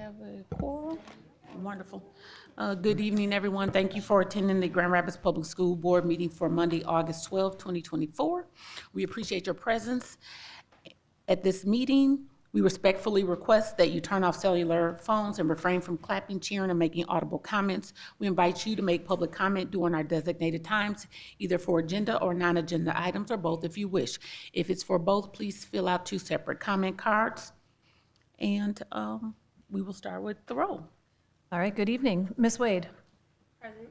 have a quorum. Wonderful. Good evening, everyone. Thank you for attending the Grand Rapids Public School Board meeting for Monday, August 12, 2024. We appreciate your presence at this meeting. We respectfully request that you turn off cellular phones and refrain from clapping, cheering, and making audible comments. We invite you to make public comment during our designated times, either for agenda or non-agenda items, or both if you wish. If it's for both, please fill out 2 separate comment cards. And we will start with the roll. All right, good evening. Ms. Wade? Present.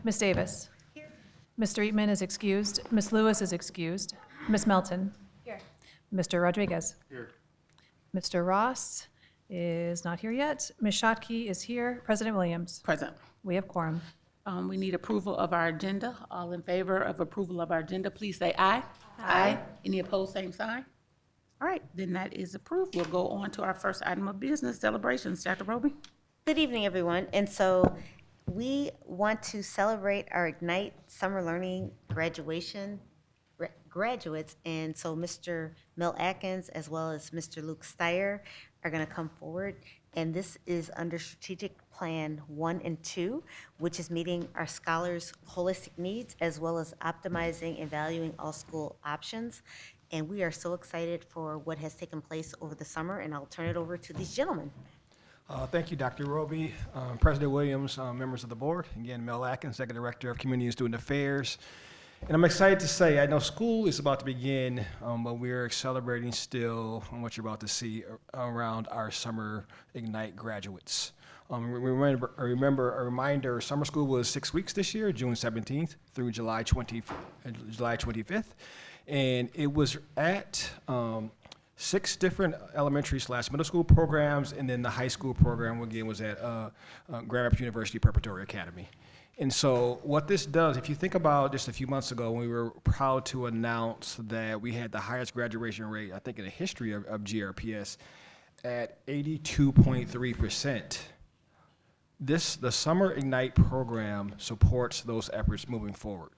Ms. Davis? Here. Mr. Eatman is excused. Ms. Lewis is excused. Ms. Melton? Here. Mr. Rodriguez? Here. Mr. Ross is not here yet. Ms. Schottky is here. President Williams? Present. We have quorum. We need approval of our agenda. All in favor of approval of our agenda, please say aye. Aye. Any opposed, same sign? All right, then that is approved. We'll go on to our first item of business, celebrations. Dr. Roby? Good evening, everyone. And so we want to celebrate our Ignite Summer Learning graduates. And so Mr. Mel Atkins, as well as Mr. Luke Steyer, are going to come forward. And this is under Strategic Plan 1 and 2, which is meeting our scholars' holistic needs, as well as optimizing and valuing all school options. And we are so excited for what has taken place over the summer, and I'll turn it over to these gentlemen. Thank you, Dr. Roby, President Williams, members of the board. Again, Mel Atkins, Executive Director of Community and Student Affairs. And I'm excited to say, I know school is about to begin, but we're celebrating still on what you're about to see around our Summer Ignite graduates. Remember, a reminder, summer school was 6 weeks this year, June 17th through July 25th. And it was at 6 different elementary/middle school programs, and then the high school program, again, was at Grand Rapids University Preparatory Academy. And so what this does, if you think about just a few months ago, we were proud to announce that we had the highest graduation rate, I think, in the history of GRPS at 82.3%. The Summer Ignite program supports those efforts moving forward.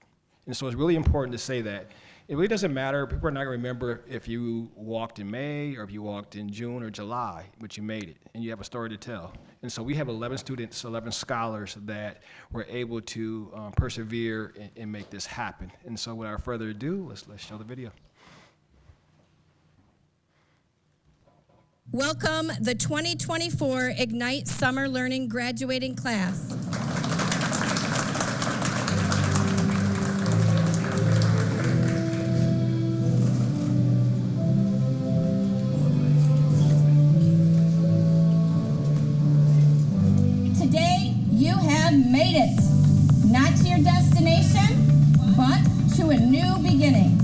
And so it's really important to say that. It really doesn't matter. People are not going to remember if you walked in May or if you walked in June or July, but you made it, and you have a story to tell. And so we have 11 students, 11 scholars that were able to persevere and make this happen. And so without further ado, let's show the video. Welcome the 2024 Ignite Summer Learning graduating class. Made it, not to your destination, but to a new beginning.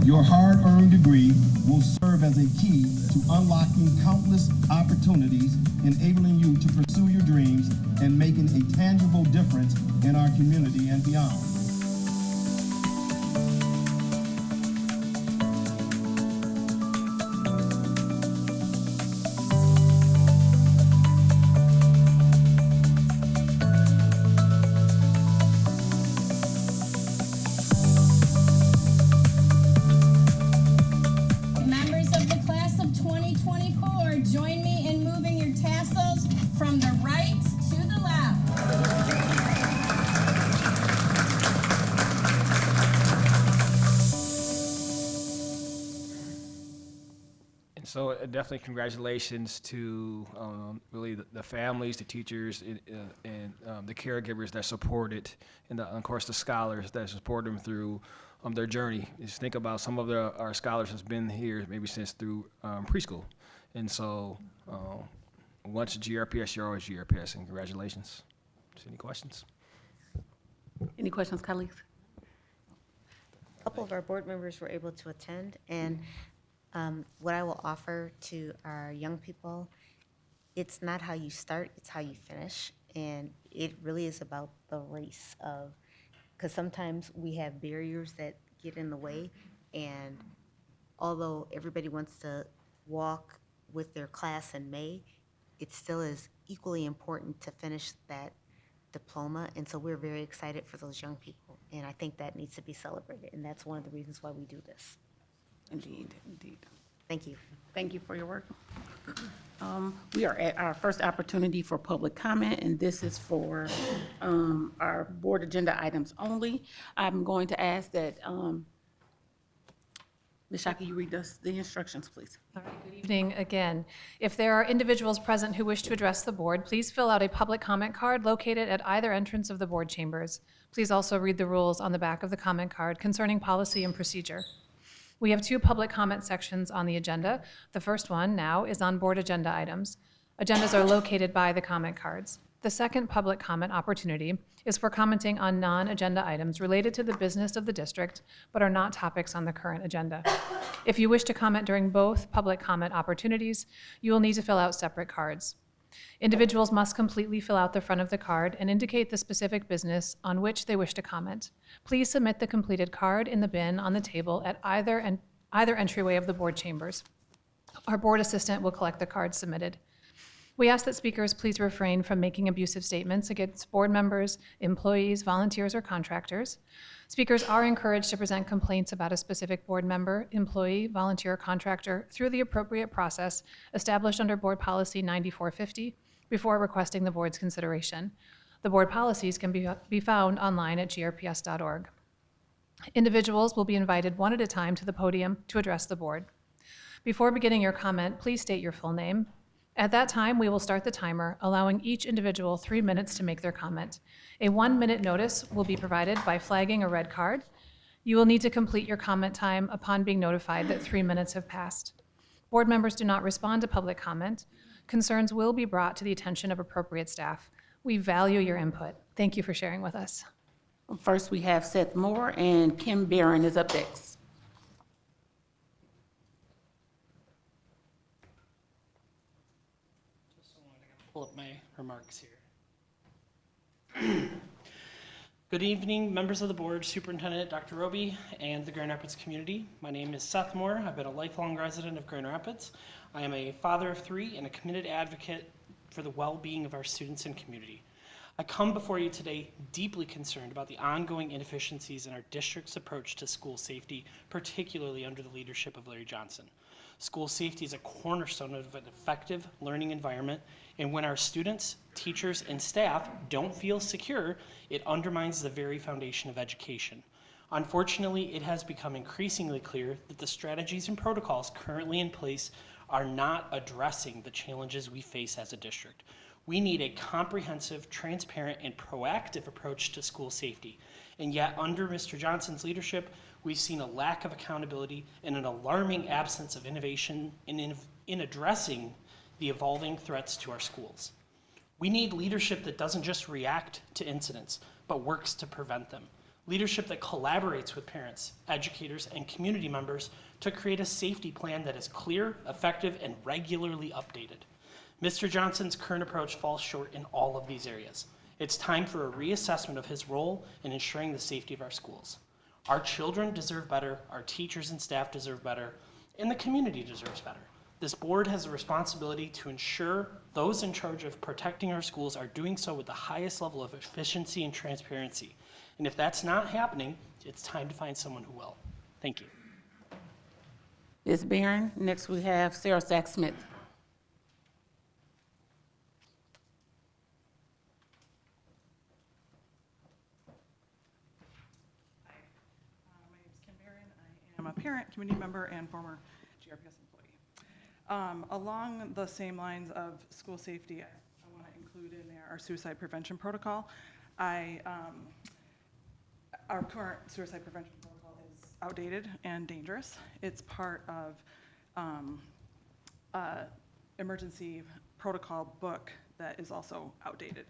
Your hard-earned degree will serve as a key to unlocking countless opportunities, enabling you to pursue your dreams and making a tangible difference in our community and beyond. So definitely congratulations to really the families, the teachers, and the caregivers that support it, and of course the scholars that support them through their journey. Just think about some of our scholars has been here maybe since through preschool. And so once GRPS, you're always GRPS, and congratulations. Any questions? Any questions, colleagues? A couple of our board members were able to attend, and what I will offer to our young people, it's not how you start, it's how you finish. And it really is about the race of, because sometimes we have barriers that get in the way. And although everybody wants to walk with their class in May, it still is equally important to finish that diploma. And so we're very excited for those young people. And I think that needs to be celebrated. And that's one of the reasons why we do this. Indeed, indeed. Thank you. Thank you for your work. We are at our first opportunity for public comment, and this is for our board agenda items only. I'm going to ask that, Ms. Shockey, you read us the instructions, please. All right, good evening again. If there are individuals present who wish to address the board, please fill out a public comment card located at either entrance of the board chambers. Please also read the rules on the back of the comment card concerning policy and procedure. We have 2 public comment sections on the agenda. The first one now is on board agenda items. Agendas are located by the comment cards. The second public comment opportunity is for commenting on non-agenda items related to the business of the district, but are not topics on the current agenda. If you wish to comment during both public comment opportunities, you will need to fill out separate cards. Individuals must completely fill out the front of the card and indicate the specific business on which they wish to comment. Please submit the completed card in the bin on the table at either entryway of the board chambers. Our board assistant will collect the cards submitted. We ask that speakers please refrain from making abusive statements against board members, employees, volunteers, or contractors. Speakers are encouraged to present complaints about a specific board member, employee, volunteer, or contractor through the appropriate process established under Board Policy 9450 before requesting the board's consideration. The board policies can be found online at grps.org. Individuals will be invited one at a time to the podium to address the board. Before beginning your comment, please state your full name. At that time, we will start the timer, allowing each individual 3 minutes to make their comment. A 1-minute notice will be provided by flagging a red card. You will need to complete your comment time upon being notified that 3 minutes have passed. Board members do not respond to public comment. Concerns will be brought to the attention of appropriate staff. We value your input. Thank you for sharing with us. First, we have Seth Moore, and Kim Barron is up next. Pull up my remarks here. Good evening, members of the board, Superintendent Dr. Roby, and the Grand Rapids community. My name is Seth Moore. I've been a lifelong resident of Grand Rapids. I am a father of 3 and a committed advocate for the well-being of our students and community. I come before you today deeply concerned about the ongoing inefficiencies in our district's approach to school safety, particularly under the leadership of Larry Johnson. School safety is a cornerstone of an effective learning environment, and when our students, teachers, and staff don't feel secure, it undermines the very foundation of education. Unfortunately, it has become increasingly clear that the strategies and protocols currently in place are not addressing the challenges we face as a district. We need a comprehensive, transparent, and proactive approach to school safety. And yet, under Mr. Johnson's leadership, we've seen a lack of accountability and an alarming absence of innovation in addressing the evolving threats to our schools. We need leadership that doesn't just react to incidents, but works to prevent them. Leadership that collaborates with parents, educators, and community members to create a safety plan that is clear, effective, and regularly updated. Mr. Johnson's current approach falls short in all of these areas. It's time for a reassessment of his role in ensuring the safety of our schools. Our children deserve better, our teachers and staff deserve better, and the community deserves better. This board has a responsibility to ensure those in charge of protecting our schools are doing so with the highest level of efficiency and transparency. And if that's not happening, it's time to find someone who will. Thank you. Ms. Barron. Next, we have Sarah Sack-Smith. My name is Kim Barron. I am a parent, community member, and former GRPS employee. Along the same lines of school safety, I want to include in there our suicide prevention protocol. Our current suicide prevention protocol is outdated and dangerous. It's part of emergency protocol book that is also outdated.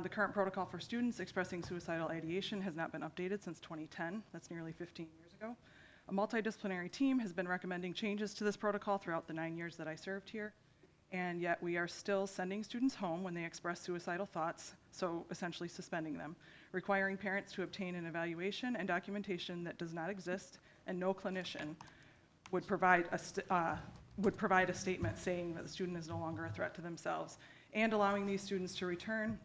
The current protocol for students expressing suicidal ideation has not been updated since 2010. That's nearly 15 years ago. A multidisciplinary team has been recommending changes to this protocol throughout the 9 years that I served here, and yet we are still sending students home when they express suicidal thoughts, so essentially suspending them, requiring parents to obtain an evaluation and documentation that does not exist, and no clinician would provide a statement saying that the student is no longer a threat to themselves, and allowing these students to return,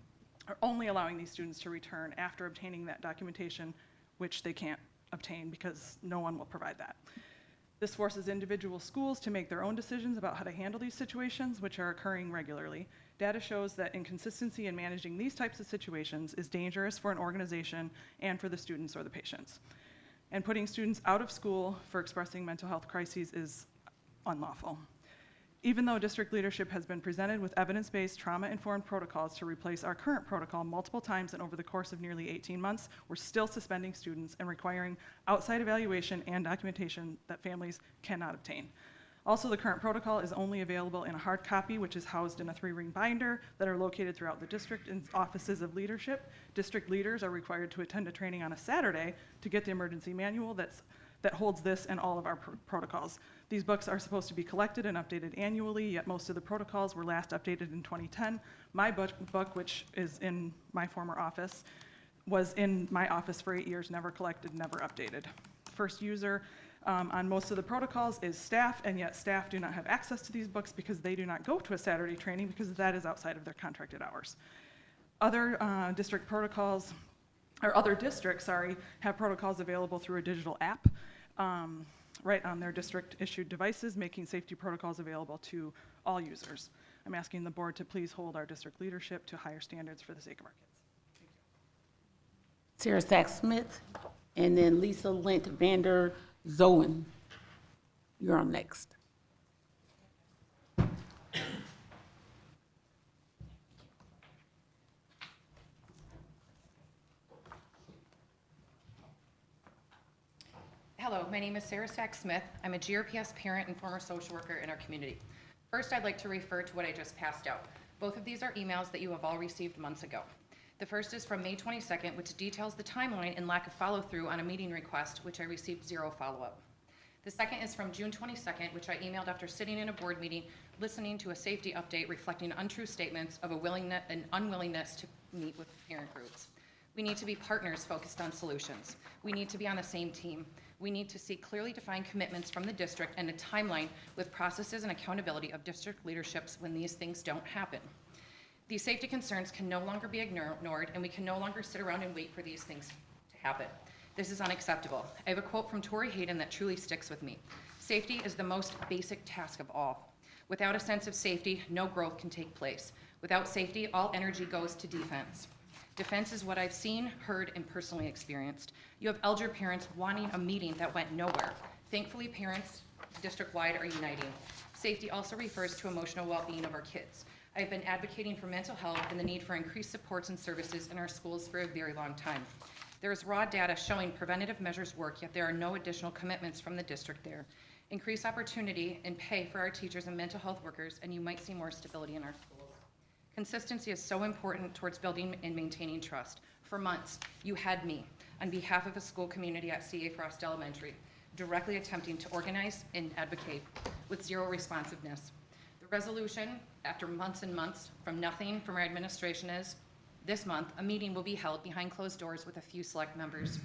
or only allowing these students to return after obtaining that documentation, which they can't obtain because no one will provide that. This forces individual schools to make their own decisions about how to handle these situations, which are occurring regularly. Data shows that inconsistency in managing these types of situations is dangerous for an organization and for the students or the patients. And putting students out of school for expressing mental health crises is unlawful. Even though district leadership has been presented with evidence-based, trauma-informed protocols to replace our current protocol multiple times and over the course of nearly 18 months, we're still suspending students and requiring outside evaluation and documentation that families cannot obtain. Also, the current protocol is only available in a hard copy, which is housed in a 3-ring binder that are located throughout the district in offices of leadership. District leaders are required to attend a training on a Saturday to get the emergency manual that holds this and all of our protocols. These books are supposed to be collected and updated annually, yet most of the protocols were last updated in 2010. My book, which is in my former office, was in my office for 8 years, never collected, never updated. First user on most of the protocols is staff, and yet staff do not have access to these books because they do not go to a Saturday training because that is outside of their contracted hours. Other district protocols, or other districts, have protocols available through a digital app right on their district-issued devices, making safety protocols available to all users. I'm asking the board to please hold our district leadership to higher standards for the sake of our kids. Sarah Sachs-Smith, and then Lisa Lent Vander Zoen. You're on next. Hello, my name is Sarah Sachs-Smith. I'm a GRPS parent and former social worker in our community. First, I'd like to refer to what I just passed out. Both of these are emails that you have all received months ago. The first is from May 22nd, which details the timeline and lack of follow-through on a meeting request, which I received 0 follow-up. The second is from June 22nd, which I emailed after sitting in a board meeting, listening to a safety update reflecting untrue statements of an unwillingness to meet with parent groups. We need to be partners focused on solutions. We need to be on the same team. We need to seek clearly defined commitments from the district and a timeline with processes and accountability of district leaderships when these things don't happen. These safety concerns can no longer be ignored, and we can no longer sit around and wait for these things to happen. This is unacceptable. I have a quote from Tori Hayden that truly sticks with me. Safety is the most basic task of all. Without a sense of safety, no growth can take place. Without safety, all energy goes to defense. Defense is what I've seen, heard, and personally experienced. You have elder parents wanting a meeting that went nowhere. Thankfully, parents district-wide are uniting. Safety also refers to emotional well-being of our kids. I've been advocating for mental health and the need for increased supports and services in our schools for a very long time. There is raw data showing preventative measures work, yet there are no additional commitments from the district there. Increase opportunity and pay for our teachers and mental health workers, and you might see more stability in our schools. Consistency is so important towards building and maintaining trust. For months, you had me, on behalf of a school community at CA Frost Elementary, directly attempting to organize and advocate with 0 responsiveness. The resolution, after months and months from nothing from our administration, is this month, a meeting will be held behind closed doors with a few select members.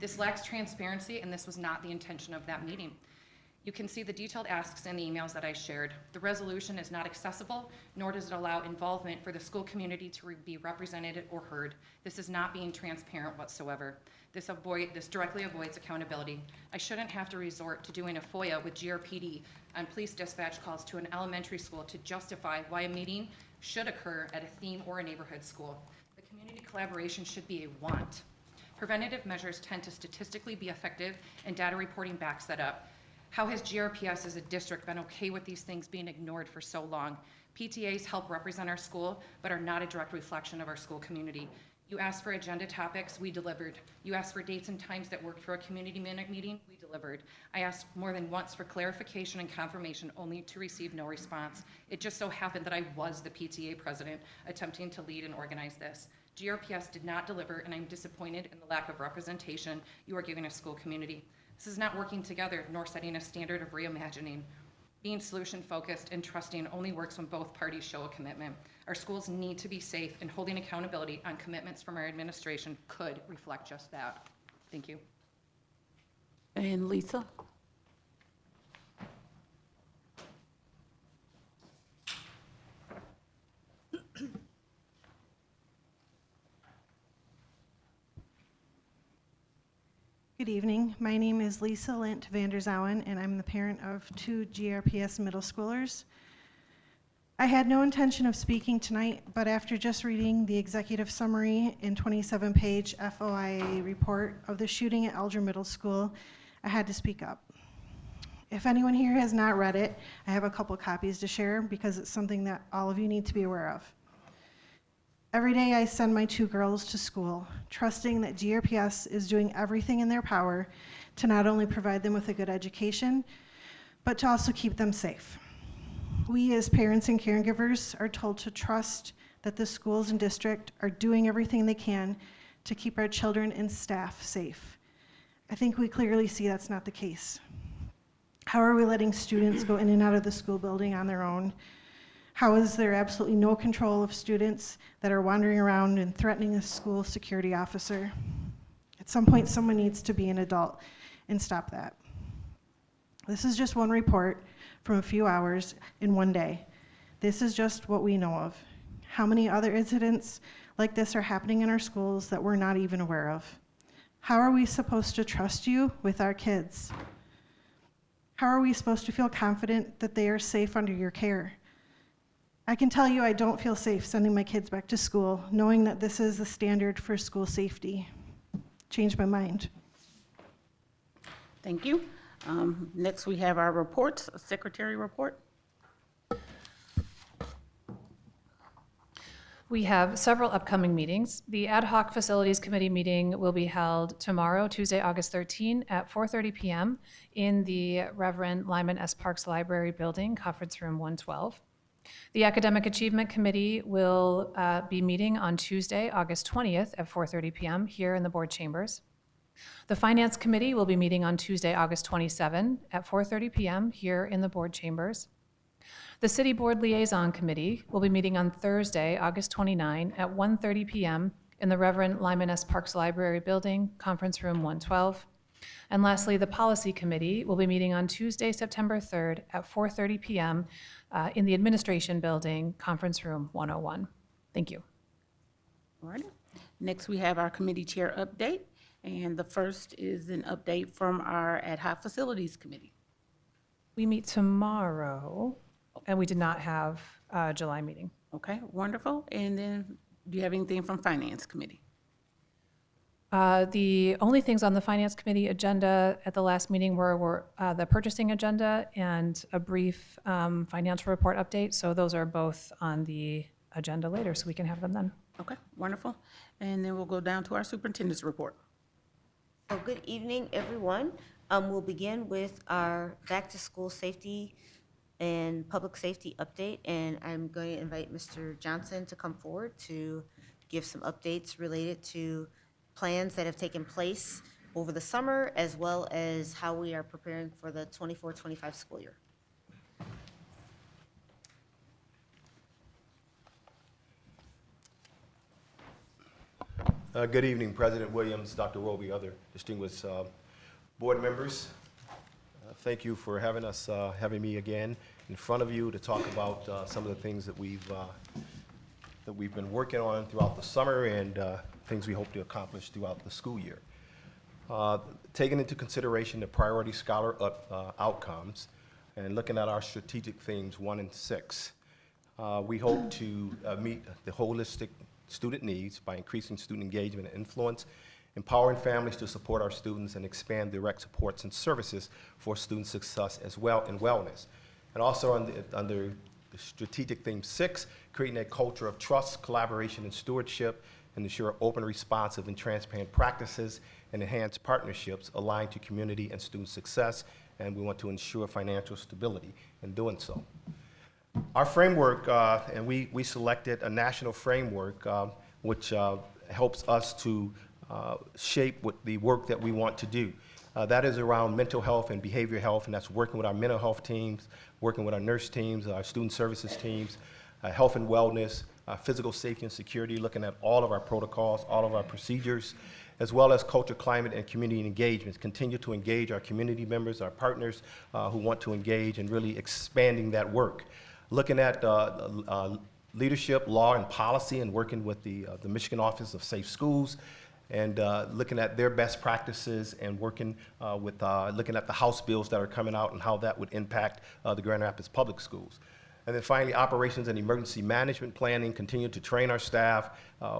This lacks transparency, and this was not the intention of that meeting. You can see the detailed asks in the emails that I shared. The resolution is not accessible, nor does it allow involvement for the school community to be represented or heard. This is not being transparent whatsoever. This directly avoids accountability. I shouldn't have to resort to doing a FOIA with GRPD on police dispatch calls to an elementary school to justify why a meeting should occur at a theme or a neighborhood school. The community collaboration should be a want. Preventative measures tend to statistically be effective, and data reporting backs that up. How has GRPS as a district been okay with these things being ignored for so long? PTAs help represent our school, but are not a direct reflection of our school community. You asked for agenda topics, we delivered. You asked for dates and times that worked for a community meeting, we delivered. I asked more than once for clarification and confirmation, only to receive no response. It just so happened that I was the PTA president attempting to lead and organize this. GRPS did not deliver, and I'm disappointed in the lack of representation you are giving a school community. This is not working together, nor setting a standard of reimagining. Being solution-focused and trusting only works when both parties show a commitment. Our schools need to be safe, and holding accountability on commitments from our administration could reflect just that. Thank you. And Lisa? Good evening. My name is Lisa Lint Vanderzowen, and I'm the parent of 2 GRPS middle schoolers. I had no intention of speaking tonight, but after just reading the executive summary and 27-page FOIA report of the shooting at Elger Middle School, I had to speak up. If anyone here has not read it, I have a couple copies to share because it's something that all of you need to be aware of. Every day I send my 2 girls to school, trusting that GRPS is doing everything in their power to not only provide them with a good education, but to also keep them safe. We as parents and caregivers are told to trust that the schools and district are doing everything they can to keep our children and staff safe. I think we clearly see that's not the case. How are we letting students go in and out of the school building on their own? How is there absolutely no control of students that are wandering around and threatening a school security officer? At some point, someone needs to be an adult and stop that. This is just one report from a few hours in one day. This is just what we know of. How many other incidents like this are happening in our schools that we're not even aware of? How are we supposed to trust you with our kids? How are we supposed to feel confident that they are safe under your care? I can tell you I don't feel safe sending my kids back to school, knowing that this is the standard for school safety. Changed my mind. Thank you. Next, we have our reports, secretary report. We have several upcoming meetings. The Ad Hoc Facilities Committee meeting will be held tomorrow, Tuesday, August 13, at 4:30 p.m. in the Reverend Lyman S. Parks Library Building, Conference Room 112. The Academic Achievement Committee will be meeting on Tuesday, August 20th at 4:30 p.m. here in the board chambers. The Finance Committee will be meeting on Tuesday, August 27 at 4:30 p.m. here in the board chambers. The City Board Liaison Committee will be meeting on Thursday, August 29 at 1:30 p.m. in the Reverend Lyman S. Parks Library Building, Conference Room 112. And lastly, the Policy Committee will be meeting on Tuesday, September 3rd at 4:30 p.m. In the Administration Building, Conference Room 101. Thank you. All right. Next, we have our committee chair update, and the first is an update from our Ad Hoc Facilities Committee. We meet tomorrow, and we did not have a July meeting. Okay, wonderful. And then, do you have anything from Finance Committee? The only things on the Finance Committee agenda at the last meeting were the purchasing agenda and a brief financial report update. So those are both on the agenda later, so we can have them then. Okay, wonderful. And then we'll go down to our superintendent's report. So good evening, everyone. We'll begin with our back-to-school safety and public safety update, and I'm going to invite Mr. Johnson to come forward to give some updates related to plans that have taken place over the summer, as well as how we are preparing for the 24-25 school year. Good evening, President Williams, Dr. Roby, other distinguished board members. Thank you for having me again in front of you to talk about some of the things that we've been working on throughout the summer and things we hope to accomplish throughout the school year. Taking into consideration the priority scholar outcomes and looking at our strategic themes 1 and 6, we hope to meet the holistic student needs by increasing student engagement and influence, empowering families to support our students, and expand direct supports and services for student success as well and wellness. And also under the strategic theme 6, creating a culture of trust, collaboration, and stewardship, and ensure open, responsive, and transparent practices and enhance partnerships aligned to community and student success, and we want to ensure financial stability in doing so. Our framework, and we selected a national framework which helps us to shape the work that we want to do. That is around mental health and behavioral health, and that's working with our mental health teams, working with our nurse teams, our student services teams, health and wellness, physical safety and security, looking at all of our protocols, all of our procedures, as well as culture, climate, and community engagement. Continue to engage our community members, our partners who want to engage, and really expanding that work. Looking at leadership, law, and policy, and working with the Michigan Office of Safe Schools, and looking at their best practices and working with looking at the House bills that are coming out and how that would impact the Grand Rapids Public Schools. And then finally, operations and emergency management planning, continue to train our staff,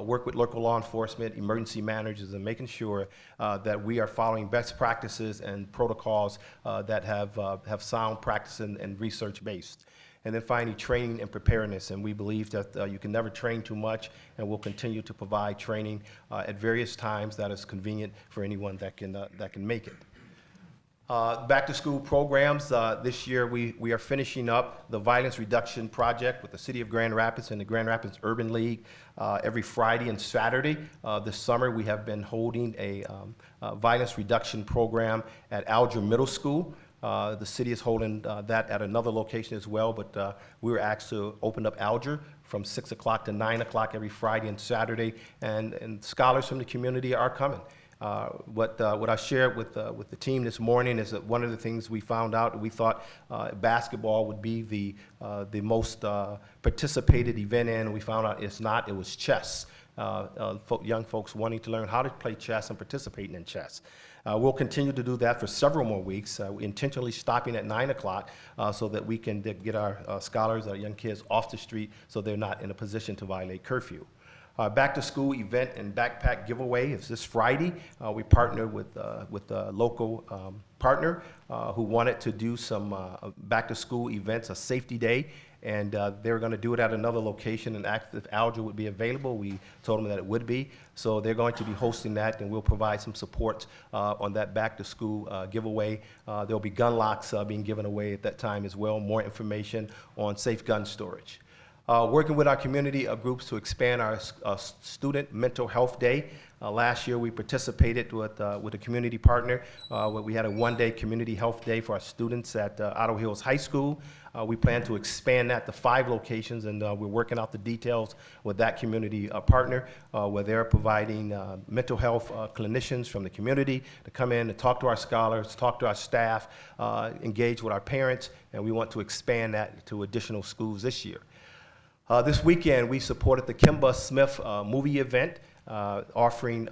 work with local law enforcement, emergency managers, and making sure that we are following best practices and protocols that have sound practice and research based. And then finally, training and preparedness. And we believe that you can never train too much, and we'll continue to provide training at various times that is convenient for anyone that can make it. Back-to-school programs. This year, we are finishing up the Violence Reduction Project with the City of Grand Rapids and the Grand Rapids Urban League. Every Friday and Saturday this summer, we have been holding a violence reduction program at Alger Middle School. The city is holding that at another location as well, but we were asked to open up Alger from 6 o'clock to 9 o'clock every Friday and Saturday, and scholars from the community are coming. What I shared with the team this morning is that one of the things we found out, we thought basketball would be the most participated event in, and we found out it's not. It was chess. Young folks wanting to learn how to play chess and participating in chess. We'll continue to do that for several more weeks, intentionally stopping at 9 o'clock so that we can get our scholars, our young kids off the street so they're not in a position to violate curfew. Back-to-school event and backpack giveaway is this Friday. We partnered with a local partner who wanted to do some back-to-school events, a safety day, and they were going to do it at another location, and asked if Alger would be available. We told them that it would be. So they're going to be hosting that, and we'll provide some support on that back-to-school giveaway. There'll be gun locks being given away at that time as well, more information on safe gun storage. Working with our community groups to expand our Student Mental Health Day. Last year, we participated with a community partner where we had a one-day community health day for our students at Otto Hills High School. We plan to expand that to 5 locations, and we're working out the details with that community partner where they're providing mental health clinicians from the community to come in and talk to our scholars, talk to our staff, engage with our parents, and we want to expand that to additional schools this year. This weekend, we supported the Kimba Smith movie event, offering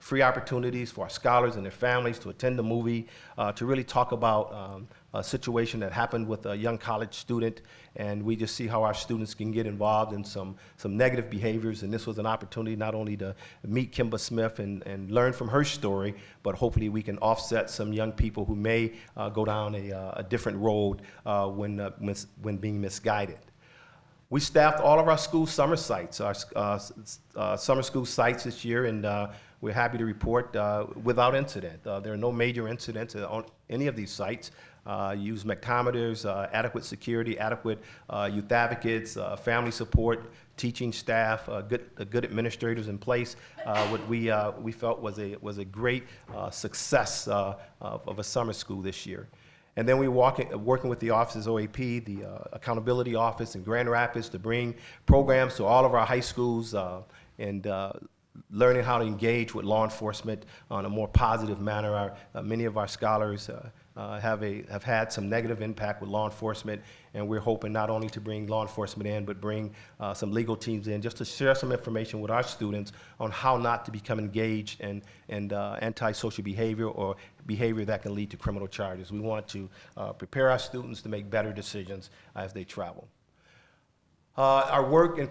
free opportunities for our scholars and their families to attend the movie, to really talk about a situation that happened with a young college student, and we just see how our students can get involved in some negative behaviors, and this was an opportunity not only to meet Kimba Smith and learn from her story, but hopefully we can offset some young people who may go down a different road when being misguided. We staffed all of our school summer sites, our summer school sites this year, and we're happy to report without incident. There are no major incidents on any of these sites. Use mectometers, adequate security, adequate youth advocates, family support, teaching staff, good administrators in place. What we felt was a great success of a summer school this year. And then we're working with the offices, OAP, the Accountability Office in Grand Rapids, to bring programs to all of our high schools and learning how to engage with law enforcement on a more positive manner. Many of our scholars have had some negative impact with law enforcement, and we're hoping not only to bring law enforcement in, but bring some legal teams in just to share some information with our students on how not to become engaged in antisocial behavior or behavior that can lead to criminal charges. We want to prepare our students to make better decisions as they travel. Our work in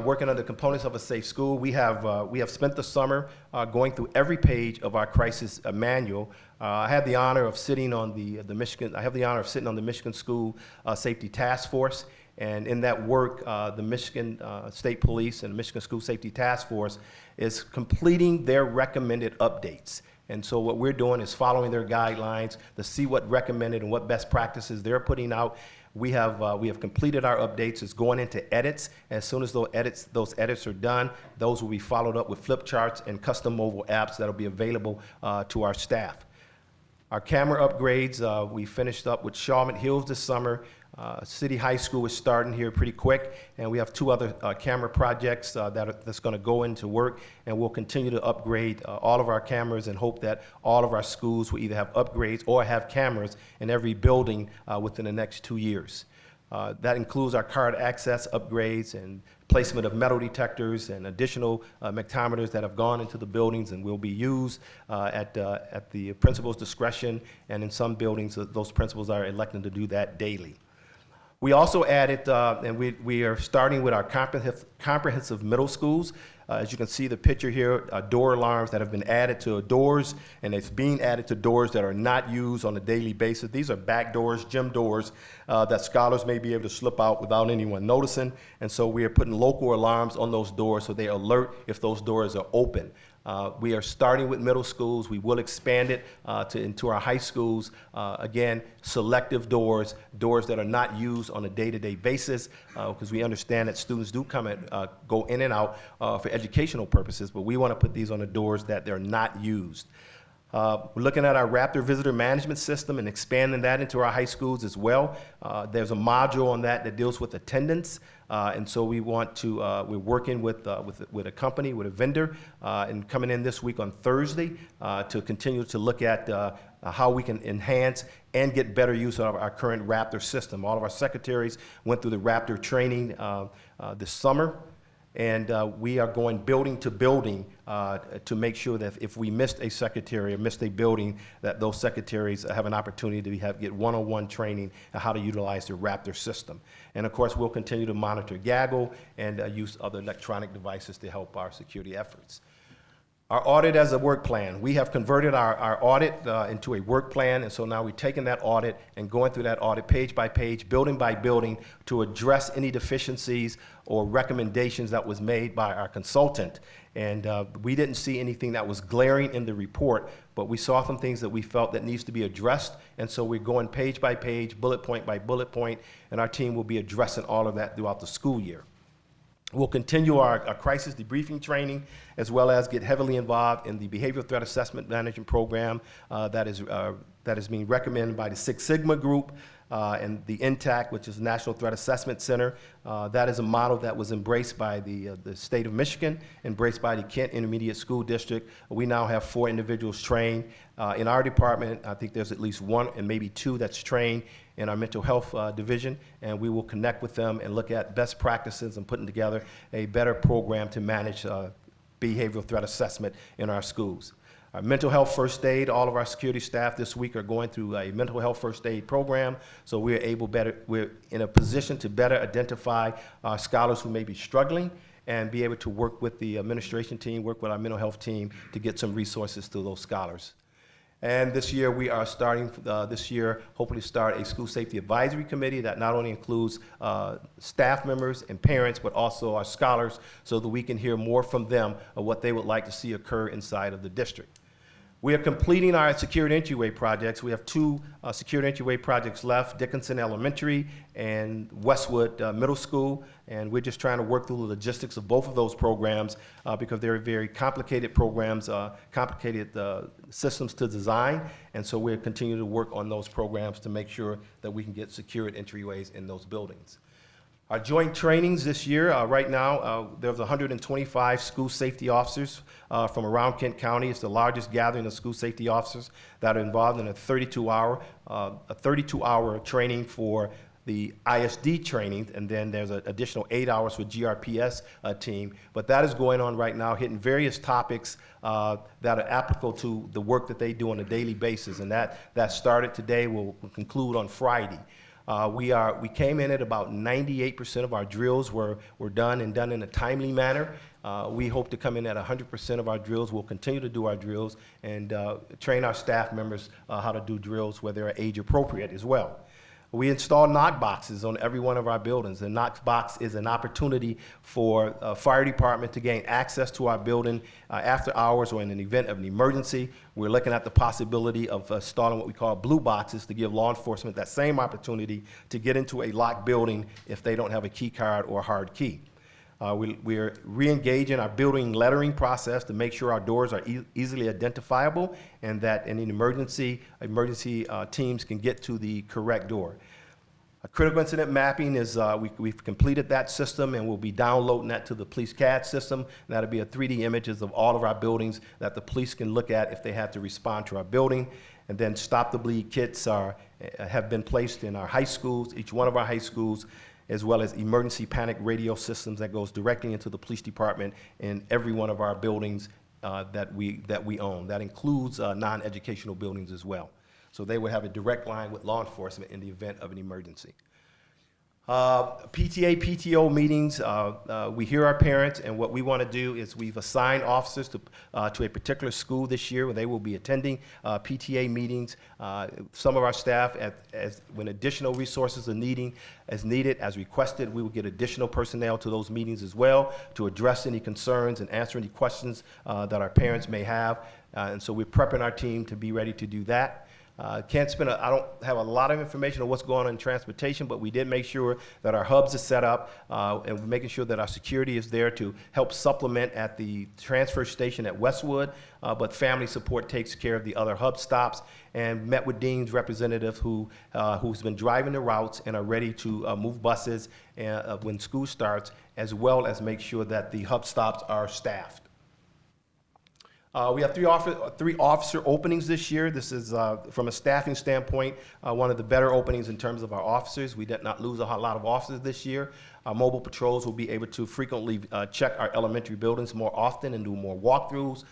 working on the components of a safe school, we have spent the summer going through every page of our crisis manual. I had the honor of sitting on the Michigan School Safety Task Force, and in that work, the Michigan State Police and the Michigan School Safety Task Force is completing their recommended updates. And so what we're doing is following their guidelines to see what recommended and what best practices they're putting out. We have completed our updates. It's going into edits. As soon as those edits are done, those will be followed up with flip charts and custom mobile apps that will be available to our staff. Our camera upgrades, we finished up with Shawmut Hills this summer. City High School is starting here pretty quick, and we have 2 other camera projects that's going to go into work, and we'll continue to upgrade all of our cameras and hope that all of our schools will either have upgrades or have cameras in every building within the next 2 years. That includes our card access upgrades and placement of metal detectors and additional micrometers that have gone into the buildings and will be used at the principal's discretion, and in some buildings, those principals are electing to do that daily. We also added, and we are starting with our comprehensive middle schools. As you can see the picture here, door alarms that have been added to doors, and it's being added to doors that are not used on a daily basis. These are back doors, gym doors, that scholars may be able to slip out without anyone noticing. And so we are putting local alarms on those doors so they alert if those doors are open. We are starting with middle schools. We will expand it into our high schools. Again, selective doors that are not used on a day-to-day basis, because we understand that students do come and go in and out for educational purposes, but we want to put these on the doors that they're not used. We're looking at our Raptor visitor management system and expanding that into our high schools as well. There's a module on that deals with attendance, and so we want to, we're working with a company, with a vendor, and coming in this week on Thursday to continue to look at how we can enhance and get better use of our current Raptor system. All of our secretaries went through the Raptor training this summer. And we are going building to building to make sure that if we missed a secretary or missed a building, that those secretaries have an opportunity to get one-on-one training on how to utilize the Raptor system. And of course, we'll continue to monitor Gaggle and use other electronic devices to help our security efforts. Our audit as a work plan. We have converted our audit into a work plan, and so now we're taking that audit and going through that audit page by page, building by building, to address any deficiencies or recommendations that was made by our consultant. And we didn't see anything that was glaring in the report, but we saw some things that we felt that needs to be addressed, and so we're going page by page, bullet point by bullet point, and our team will be addressing all of that throughout the school year. We'll continue our crisis debriefing training, as well as get heavily involved in the behavioral threat assessment management program that is being recommended by the Six Sigma group and the NTAC, which is National Threat Assessment Center. That is a model that was embraced by the state of Michigan, embraced by the Kent Intermediate School District. We now have 4 individuals trained. In our department, I think there's at least 1 and maybe 2 that's trained in our mental health division, and we will connect with them and look at best practices and putting together a better program to manage behavioral threat assessment in our schools. Our mental health first aid, all of our security staff this week are going through a mental health first aid program, so we're in a position to better identify scholars who may be struggling and be able to work with the administration team, work with our mental health team to get some resources to those scholars. And this year, we are starting, hopefully start a school safety advisory committee that not only includes staff members and parents, but also our scholars, so that we can hear more from them of what they would like to see occur inside of the district. We are completing our secured entryway projects. We have 2 secured entryway projects left, Dickinson Elementary and Westwood Middle School, and we're just trying to work through the logistics of both of those programs because they're very complicated programs, complicated systems to design, and so we're continuing to work on those programs to make sure that we can get secured entryways in those buildings. Our joint trainings this year, right now, there's 125 school safety officers from around Kent County. It's the largest gathering of school safety officers that are involved in a 32-hour training for the ISD training, and then there's an additional 8 hours for GRPS team. But that is going on right now, hitting various topics that are applicable to the work that they do on a daily basis, and that started today, will conclude on Friday. We came in at about 98% of our drills were done and done in a timely manner. We hope to come in at 100% of our drills. We'll continue to do our drills and train our staff members how to do drills where they're age appropriate as well. We install knock boxes on every one of our buildings. The knock box is an opportunity for fire department to gain access to our building after hours or in an event of an emergency. We're looking at the possibility of installing what we call blue boxes to give law enforcement that same opportunity to get into a locked building if they don't have a key card or a hard key. We're re-engaging our building lettering process to make sure our doors are easily identifiable and that in an emergency teams can get to the correct door. Critical incident mapping is, we've completed that system and we'll be downloading that to the police CAD system. And that'll be a 3D images of all of our buildings that the police can look at if they have to respond to our building. And then Stop the Bleed kits have been placed in our high schools, each one of our high schools, as well as emergency panic radio systems that goes directly into the police department in every one of our buildings that we own. That includes non-educational buildings as well. So they would have a direct line with law enforcement in the event of an emergency. PTA, PTO meetings, we hear our parents, and what we want to do is we've assigned officers to a particular school this year where they will be attending PTA meetings. Some of our staff, when additional resources are needed, as requested, we will get additional personnel to those meetings as well to address any concerns and answer any questions that our parents may have. And so we're prepping our team to be ready to do that. I don't have a lot of information on what's going on in transportation, but we did make sure that our hubs are set up and we're making sure that our security is there to help supplement at the transfer station at Westwood, but family support takes care of the other hub stops, and met with Dean's representative who's been driving the routes and are ready to move buses when school starts, as well as make sure that the hub stops are staffed. We have three officer openings this year. This is, from a staffing standpoint, one of the better openings in terms of our officers. We did not lose a lot of officers this year. Our mobile patrols will be able to frequently check our elementary buildings more often and do more walkthroughs.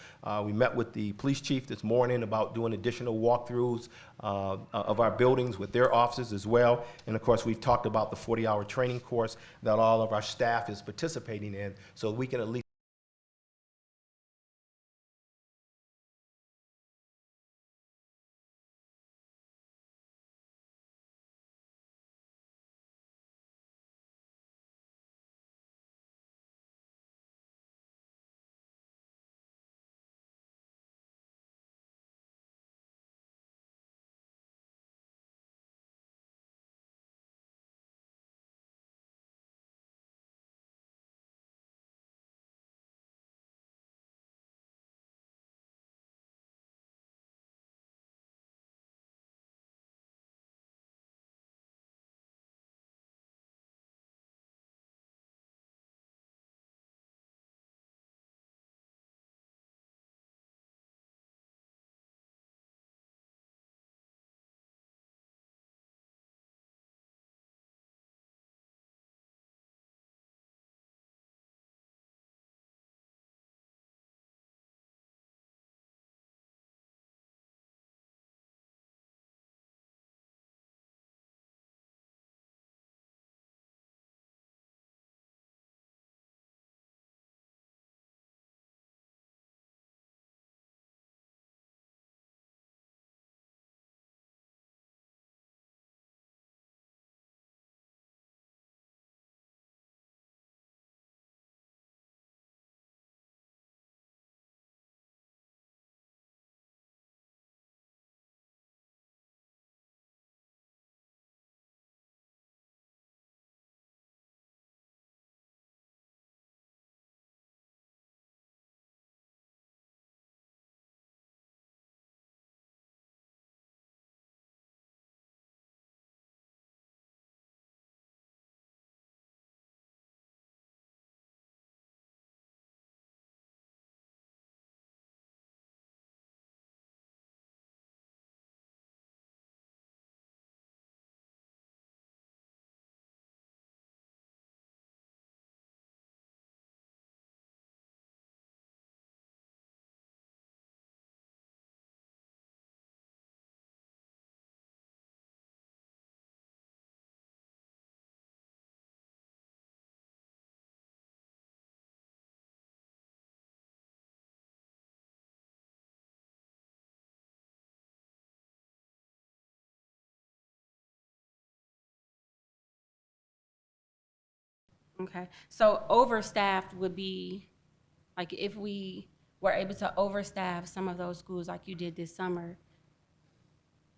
We met with the police chief this morning about doing additional walkthroughs of our buildings with their officers as well. And of course, we've talked about the 40-hour training course that all of our staff is participating in, so we can at least Okay, so overstaffed would be, like, if we were able to overstaff some of those schools like you did this summer,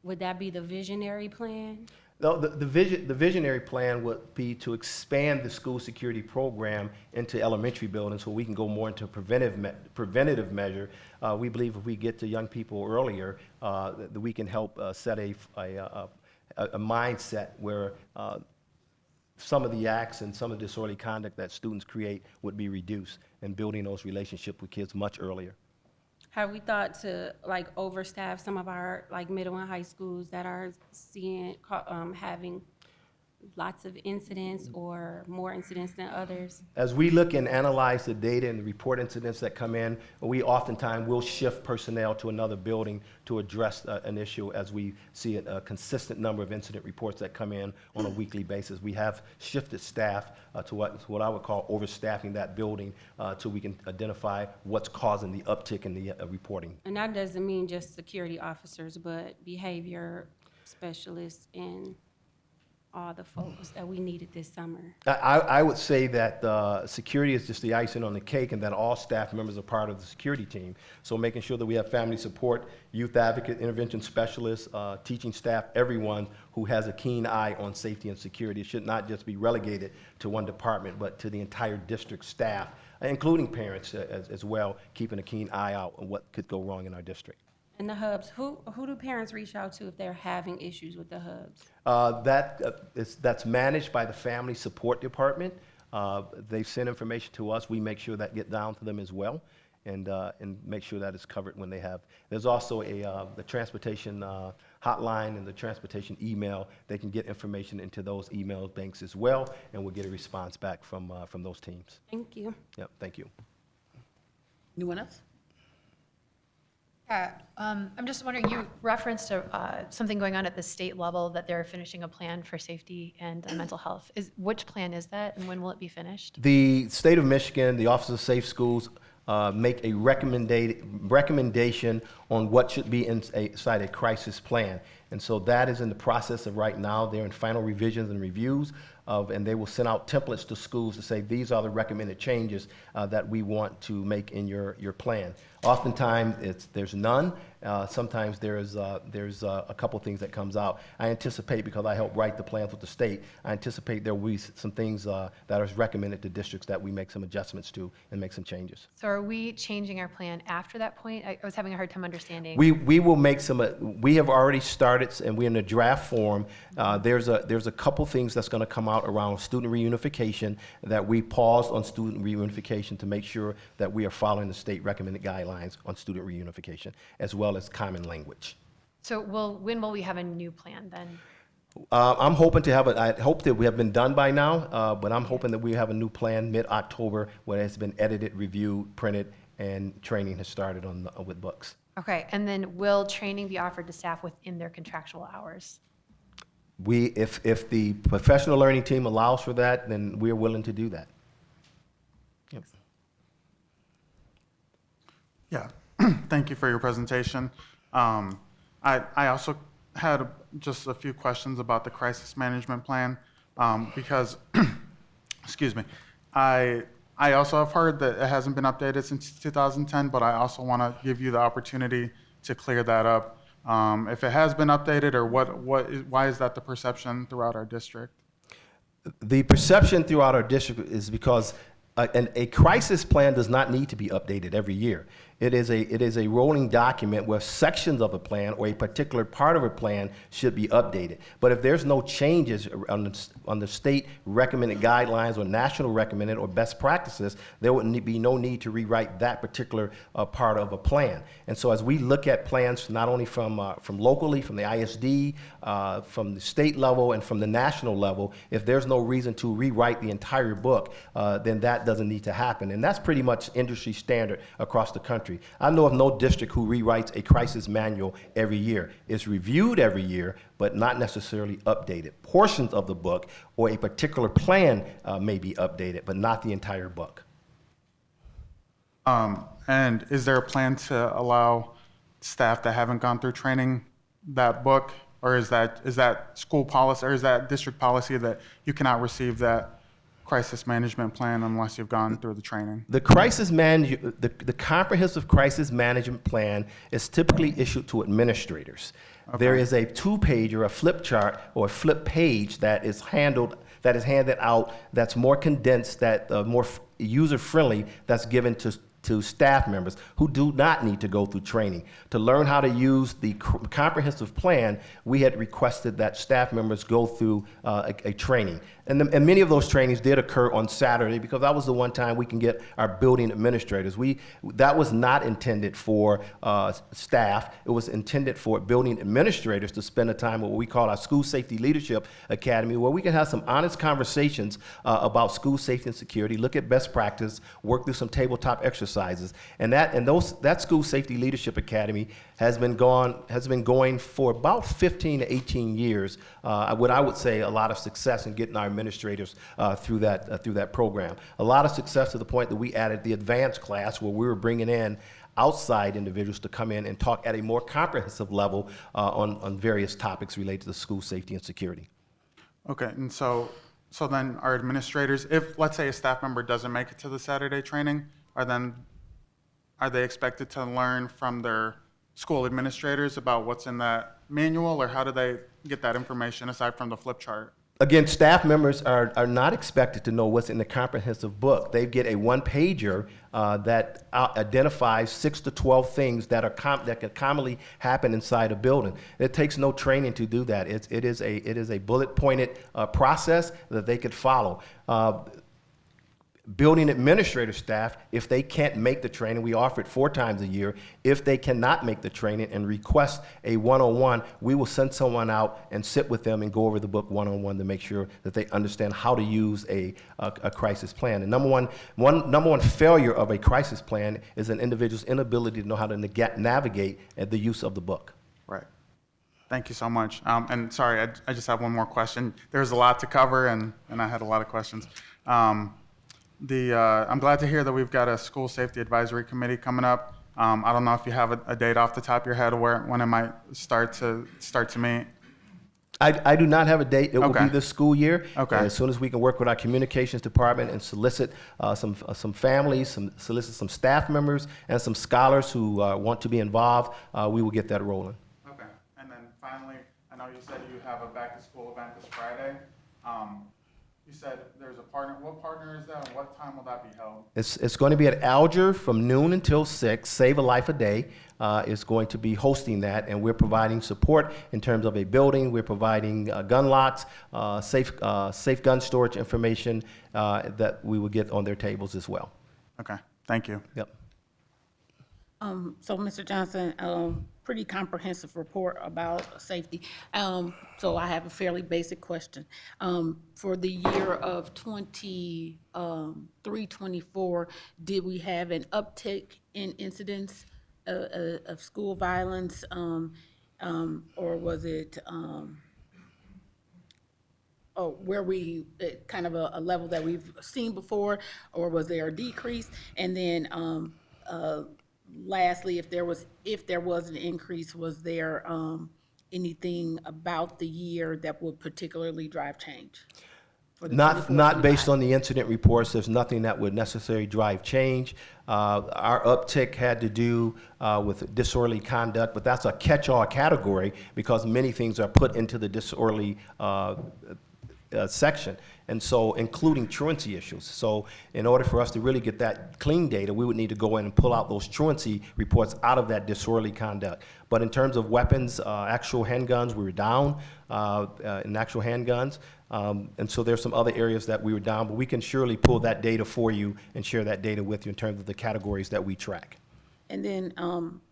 would that be the visionary plan? No, the visionary plan would be to expand the school security program into elementary buildings so we can go more into preventative measure. We believe if we get to young people earlier, that we can help set a mindset where some of the acts and some of the disorderly conduct that students create would be reduced, and building those relationships with kids much earlier. have we thought to like overstaff some of our like middle and high schools that are having lots of incidents or more incidents than others? As we look and analyze the data and the report incidents that come in, we oftentimes will shift personnel to another building to address an issue as we see a consistent number of incident reports that come in on a weekly basis. We have shifted staff to what I would call overstaffing that building so we can identify what's causing the uptick in the reporting. And that doesn't mean just security officers, but behavior specialists and all the folks that we needed this summer. I would say that security is just the icing on the cake, and that all staff members are part of the security team. So making sure that we have family support, youth advocate, intervention specialists, teaching staff, everyone who has a keen eye on safety and security. It should not just be relegated to one department, but to the entire district staff, including parents as well, keeping a keen eye out on what could go wrong in our district. And the hubs, who do parents reach out to if they're having issues with the hubs? That's managed by the Family Support Department. They send information to us. We make sure that get down to them as well, and make sure that is covered when they have. There's also the transportation hotline and the transportation email. They can get information into those email banks as well, and we'll get a response back from those teams. Thank you. Yep, thank you. Anyone else? Yeah, I'm just wondering, you referenced something going on at the state level, that they're finishing a plan for safety and mental health. Which plan is that, and when will it be finished? The state of Michigan, the Office of Safe Schools, make a recommendation on what should be inside a crisis plan. And so that is in the process of right now. They're in final revisions and reviews and they will send out templates to schools to say, these are the recommended changes that we want to make in your plan. Oftentimes, there's none. Sometimes there's a couple things that comes out. I anticipate, because I help write the plans with the state, I anticipate there will be some things that are recommended to districts that we make some adjustments to and make some changes. So are we changing our plan after that point? I was having a hard time understanding. We will make some, we have already started, and we're in a draft form. There's a couple things that's going to come out around student reunification, that we paused on student reunification to make sure that we are following the state recommended guidelines on student reunification, as well as common language. So when will we have a new plan then? I'm hoping to have I hope that we have been done by now, but I'm hoping that we have a new plan mid-October where it's been edited, reviewed, printed, and training has started with books. Okay, and then will training be offered to staff within their contractual hours? If the professional learning team allows for that, then we're willing to do that. Yep. Yeah, thank you for your presentation. I also had just a few questions about the crisis management plan because, excuse me, I also have heard that it hasn't been updated since 2010, but I also want to give you the opportunity to clear that up. If it has been updated, or why is that the perception throughout our district? The perception throughout our district is because a crisis plan does not need to be updated every year. It is a rolling document where sections of a plan or a particular part of a plan should be updated. But if there's no changes on the state recommended guidelines or national recommended or best practices, there would be no need to rewrite that particular part of a plan. And so as we look at plans not only from locally, from the ISD, from the state level, and from the national level, if there's no reason to rewrite the entire book, then that doesn't need to happen. And that's pretty much industry standard across the country. I know of no district who rewrites a crisis manual every year. It's reviewed every year, but not necessarily updated. Portions of the book or a particular plan may be updated, but not the entire book. And is there a plan to allow staff that haven't gone through training that book, or is that school policy, or is that district policy that you cannot receive that crisis management plan unless you've gone through the training? The comprehensive crisis management plan is typically issued to administrators. Okay. There is a 2-page or a flip chart or a flip page that is handed out, that's more condensed, that more user-friendly, that's given to staff members who do not need to go through training. To learn how to use the comprehensive plan, we had requested that staff members go through a training. And many of those trainings did occur on Saturday because that was the one time we can get our building administrators. That was not intended for staff. It was intended for building administrators to spend a time at what we call our School Safety Leadership Academy, where we can have some honest conversations about school safety and security, look at best practice, work through some tabletop exercises. And that School Safety Leadership Academy has been going for about 15 to 18 years. What I would say a lot of success in getting our administrators through that program. A lot of success to the point that we added the advanced class where we were bringing in outside individuals to come in and talk at a more comprehensive level on various topics related to school safety and security. Okay, and so then our administrators, if let's say a staff member doesn't make it to the Saturday training, are they expected to learn from their school administrators about what's in that manual, or how do they get that information aside from the flip chart? Again, staff members are not expected to know what's in the comprehensive book. They get a one-pager that identifies 6 to 12 things that can commonly happen inside a building. It takes no training to do that. It is a bullet-pointed process that they could follow. Building administrative staff, if they can't make the training, we offer it 4 times a year. If they cannot make the training and request a one-on-one, we will send someone out and sit with them and go over the book one-on-one to make sure that they understand how to use a crisis plan. The number one failure of a crisis plan is an individual's inability to know how to navigate the use of the book. Right. Thank you so much. And sorry, I just have one more question. There's a lot to cover, and I had a lot of questions. I'm glad to hear that we've got a school safety advisory committee coming up. I don't know if you have a date off the top of your head when it might start to meet. I do not have a date. It will Okay. be this school year. Okay. As soon as we can work with our communications department and solicit some families, solicit some staff members, and some scholars who want to be involved, we will get that rolling. Okay. And then finally, I know you said you have a back-to-school event this Friday. You said there's a partner. What partner is that, and what time will that be held? It's going to be at Alger from noon until 6. Save a Life a Day is going to be hosting that, and we're providing support in terms of a building. We're providing gun locks, safe gun storage information that we will get on their tables as well. Okay. Thank you. Yep. So, Mr. Johnson, pretty comprehensive report about safety. So I have a fairly basic question. For the year of 23-24, did we have an uptick in incidents of school violence, or was it, where we at kind of a level that we've seen before, or was there a decrease? And then lastly, if there was an increase, was there anything about the year that would particularly drive change? Not based on the incident reports. There's nothing that would necessarily drive change. Our uptick had to do with disorderly conduct, but that's a catch-all category because many things are put into the disorderly section, and so including truancy issues. So in order for us to really get that clean data, we would need to go in and pull out those truancy reports out of that disorderly conduct. But in terms of weapons, actual handguns, we were down in actual handguns. And so there's some other areas that we were down, but we can surely pull that data for you and share that data with you in terms of the categories that we track. And then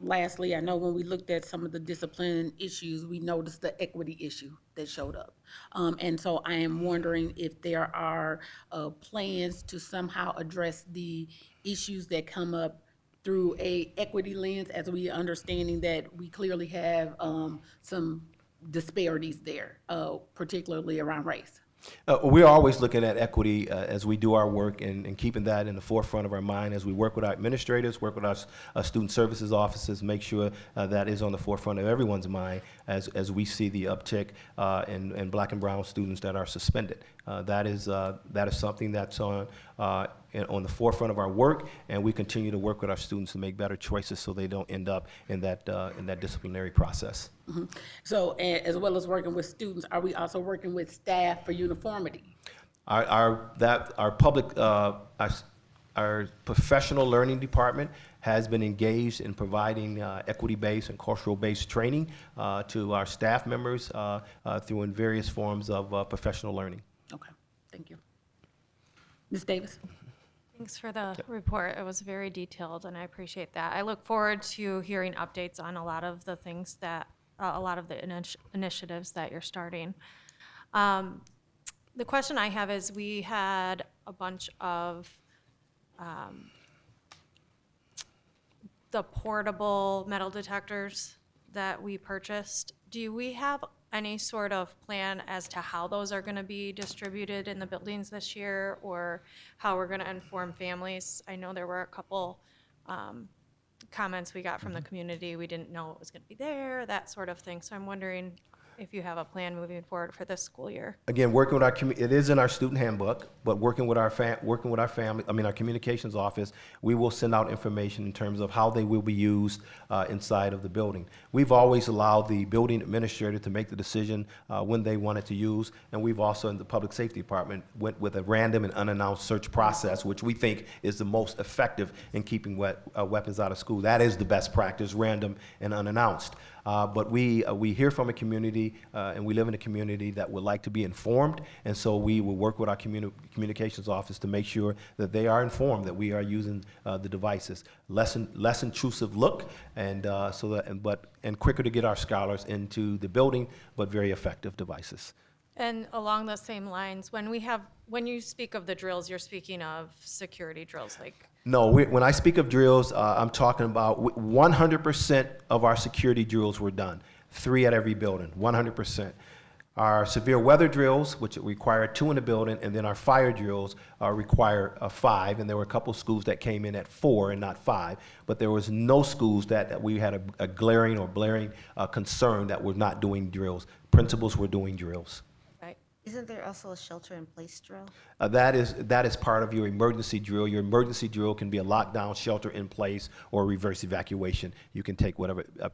lastly, I know when we looked at some of the discipline issues, we noticed the equity issue that showed up. And so I am wondering if there are plans to somehow address the issues that come up through a equity lens, as we understanding that we clearly have some disparities there, particularly around race. We're always looking at equity as we do our work and keeping that in the forefront of our mind as we work with our administrators, work with our student services offices, make sure that is on the forefront of everyone's mind as we see the uptick in black and brown students that are suspended. That is something that's on the forefront of our work, and we continue to work with our students to make better choices so they don't end up in that disciplinary process. Mm-hmm. So as well as working with students, are we also working with staff for uniformity? Our our professional learning department has been engaged in providing equity-based and cultural-based training to our staff members through in various forms of professional learning. Okay, thank you. Ms. Davis? Thanks for the report. It was very detailed, and I appreciate that. I look forward to hearing updates on a lot of the things that, a lot of the initiatives that you're starting. The question I have is, we had a bunch of the portable metal detectors that we purchased. Do we have any sort of plan as to how those are going to be distributed in the buildings this year, or how we're going to inform families? I know there were a couple comments we got from the community. We didn't know it was going to be there, that sort of thing. So I'm wondering if you have a plan moving forward for this school year. Again, working with our it is in our student handbook, but working with our family, our communications office, we will send out information in terms of how they will be used inside of the building. We've always allowed the building administrator to make the decision when they wanted to use, and we've also in the public safety department went with a random and unannounced search process, which we think is the most effective in keeping weapons out of school. That is the best practice, random and unannounced. But we hear from a community, and we live in a community that would like to be informed, and so we will work with our communications office to make sure that they are informed that we are using the devices. Less intrusive look, and and quicker to get our scholars into the building, but very effective devices. And along the same lines, when you speak of the drills, you're speaking of security drills, like? No, when I speak of drills, I'm talking about 100% of our security drills were done. 3 at every building, 100%. Our severe weather drills, which require 2 in the building, and then our fire drills require 5, and there were a couple schools that came in at 4 and not 5, but there was no schools that we had a glaring or blaring concern that were not doing drills. Principals were doing drills. Isn't there also a shelter-in-place drill? That is part of your emergency drill. Your emergency drill can be a lockdown, shelter in place, or reverse evacuation. You can take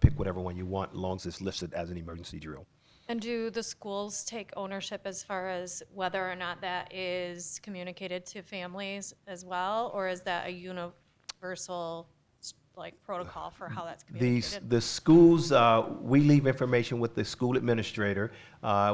pick whatever one you want, as long as it's listed as an emergency drill. And do the schools take ownership as far as whether or not that is communicated to families as well, or is that a universal protocol for how that's communicated? The schools, we leave information with the school administrator.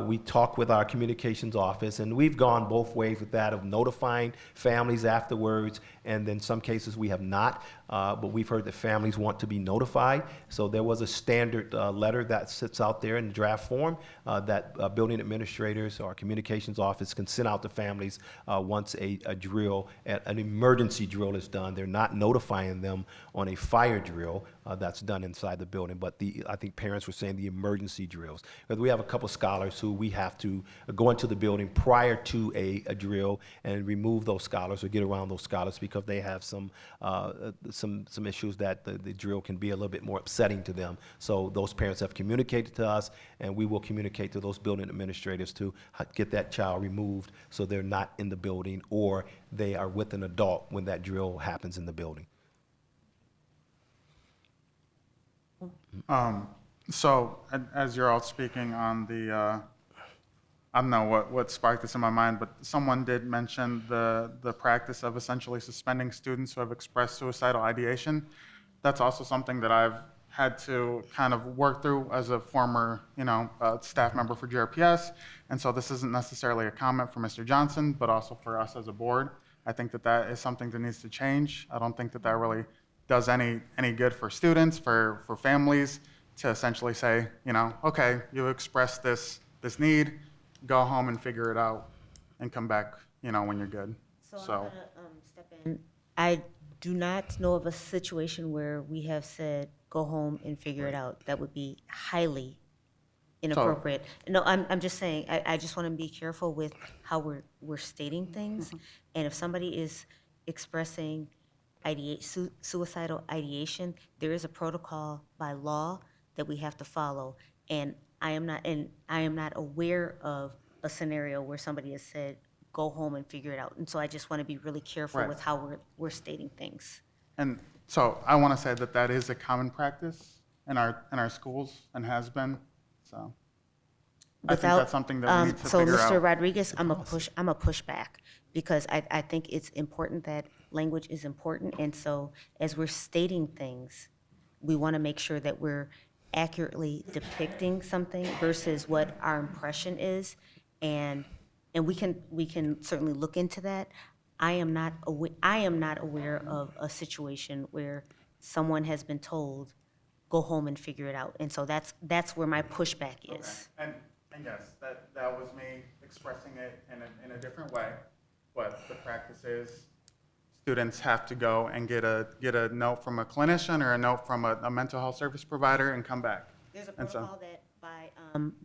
We talk with our communications office, and we've gone both ways with that of notifying families afterwards, and in some cases we have not, but we've heard that families want to be notified. So there was a standard letter that sits out there in draft form that building administrators or communications office can send out to families once a drill, an emergency drill is done. They're not notifying them on a fire drill that's done inside the building, but I think parents were saying the emergency drills. Because we have a couple scholars who we have to go into the building prior to a drill and remove those scholars or get around those scholars because they have some issues that the drill can be a little bit more upsetting to them. So those parents have communicated to us, and we will communicate to those building administrators to get that child removed so they're not in the building or they are with an adult when that drill happens in the building. So as you're all speaking on the, I don't know what sparked this in my mind, but someone did mention the practice of essentially suspending students who have expressed suicidal ideation. That's also something that I've had to kind of work through as a former, staff member for GRPS. And so this isn't necessarily a comment for Mr. Johnson, but also for us as a board. I think that is something that needs to change. I don't think that really does any good for students, for families, to essentially say, okay, you expressed this need, go home and figure it out, and come back, when you're good. So I'm gonna step in. I do not know of a situation where we have said, go home and figure it out. That would be highly inappropriate. No, I'm just saying, I just want to be careful with how we're stating things. And if somebody is expressing suicidal ideation, there is a protocol by law that we have to follow. And I am not aware of a scenario where somebody has said, go home and figure it out. And so I just want to be really careful with how we're stating things. And so I want to say that is a common practice in our schools and has been. So I think that's something that we need to figure out. So Mr. Rodriguez, I'm a pushback because I think it's important that language is important. And so as we're stating things, we want to make sure that we're accurately depicting something versus what our impression is. And we can certainly look into that. I am not aware of a situation where someone has been told, go home and figure it out. And so that's where my pushback is. Okay. And yes, that was me expressing it in a different way. But the practice is students have to go and get a note from a clinician or a note from a mental health service provider and come back. There's a And so- protocol that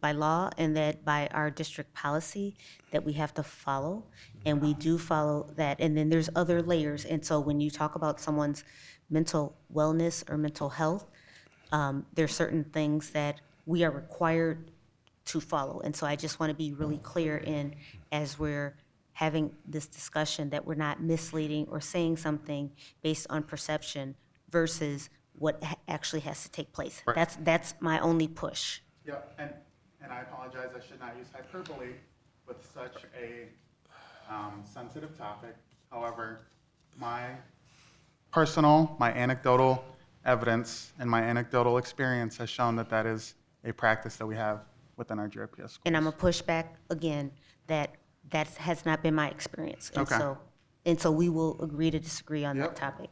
by law and that by our district policy that we have to follow, and we do follow that. And then there's other layers. And so when you talk about someone's mental wellness or mental health, there's certain things that we are required to follow. And so I just want to be really clear in, as we're having this discussion, that we're not misleading or saying something based on perception versus what actually has to take place. Right. That's my only push. Yeah, and I apologize, I should not use hyperbole with such a sensitive topic. However, my anecdotal evidence and my anecdotal experience has shown that that is a practice that we have within our GRPS schools. And I'm a push back again that has not been my experience. And Okay. so we will agree to disagree on that topic.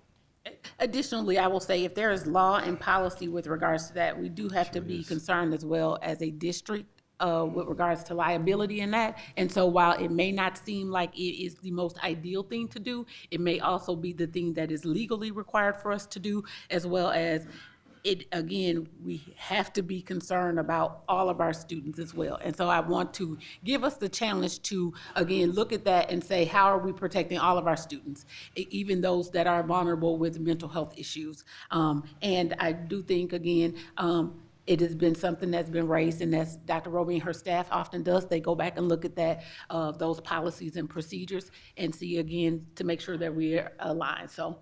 Additionally, I will say if there is law and policy with regards to that, we do have to be concerned as well as a district with regards to liability in that. And so while it may not seem like it is the most ideal thing to do, it may also be the thing that is legally required for us to do, as well as it, again, we have to be concerned about all of our students as well. And so I want to give us the challenge to, again, look at that and say, how are we protecting all of our students, even those that are vulnerable with mental health issues? And I do think, again, it has been something that's been raised, and as Dr. Roby and her staff often does, they go back and look at that, those policies and procedures and see, again, to make sure that we are aligned. So,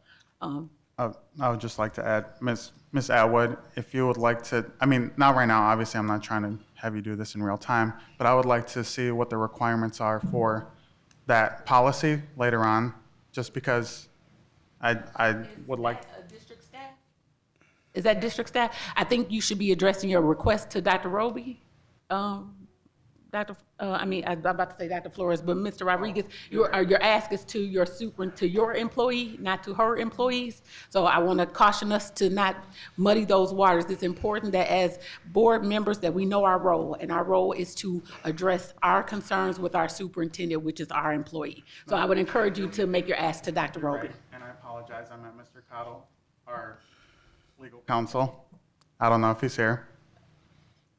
I would just like to add, Ms. Atwood, if you would like to, I mean, not right now, obviously I'm not trying to have you do this in real time, but I would like to see what the requirements are for that policy later on, just because I would like. District staff? Is that district staff? I think you should be addressing your request to Dr. Roby. I'm about to say Dr. Flores, but Mr. Rodriguez, your ask is to your to your employee, not to her employees. So I want to caution us to not muddy those waters. It's important that as board members that we know our role, and our role is to address our concerns with our superintendent, which is our employee. So I would encourage you to make your ask to Dr. Roby. And I apologize, I meant Mr. Cottle, our legal counsel. I don't know if he's here,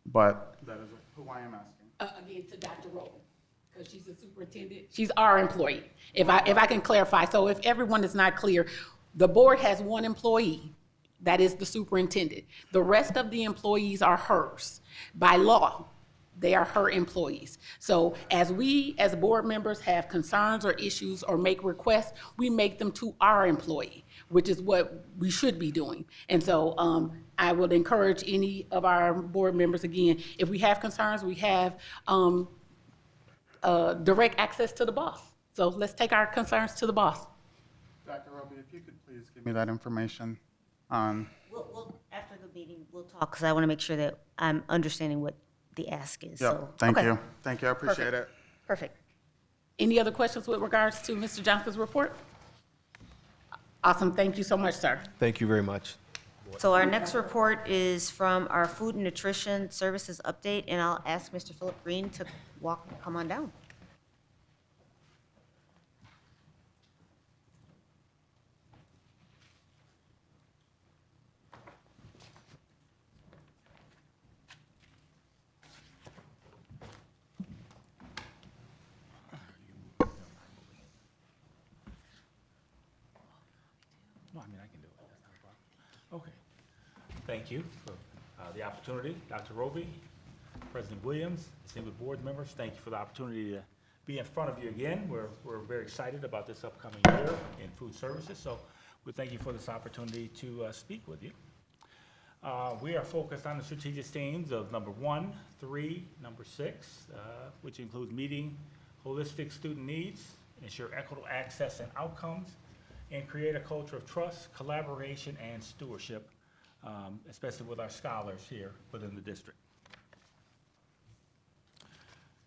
but that is who I am asking. Again, to Dr. Roby, because she's a superintendent. She's our employee, if I can clarify. So if everyone is not clear, the board has one employee, that is the superintendent. The rest of the employees are hers. By law, they are her employees. So as we, as board members, have concerns or issues or make requests, we make them to our employee, which is what we should be doing. And so I would encourage any of our board members, again, if we have concerns, we have direct access to the boss. So let's take our concerns to the boss. Dr. Roby, if you could please give me that information on. We'll after the meeting, we'll talk, because I want to make sure that I'm understanding what the ask is. Yeah, So, thank okay. you. Thank you, I appreciate it. Perfect. Any other questions with regards to Mr. Johnson's report? Awesome, thank you so much, sir. Thank you very much. So our next report is from our Food and Nutrition Services Update, and I'll ask Mr. Philip Green to come on down. No, I mean, I can do it. That's not a problem. Okay. Thank you for the opportunity. Dr. Roby, President Williams, distinguished board members, thank you for the opportunity to be in front of you again. We're very excited about this upcoming year in food services, so we thank you for this opportunity to speak with you. We are focused on the strategic themes of number 1, 3, number 6, which includes meeting holistic student needs, ensure equitable access and outcomes, and create a culture of trust, collaboration, and stewardship, especially with our scholars here within the district.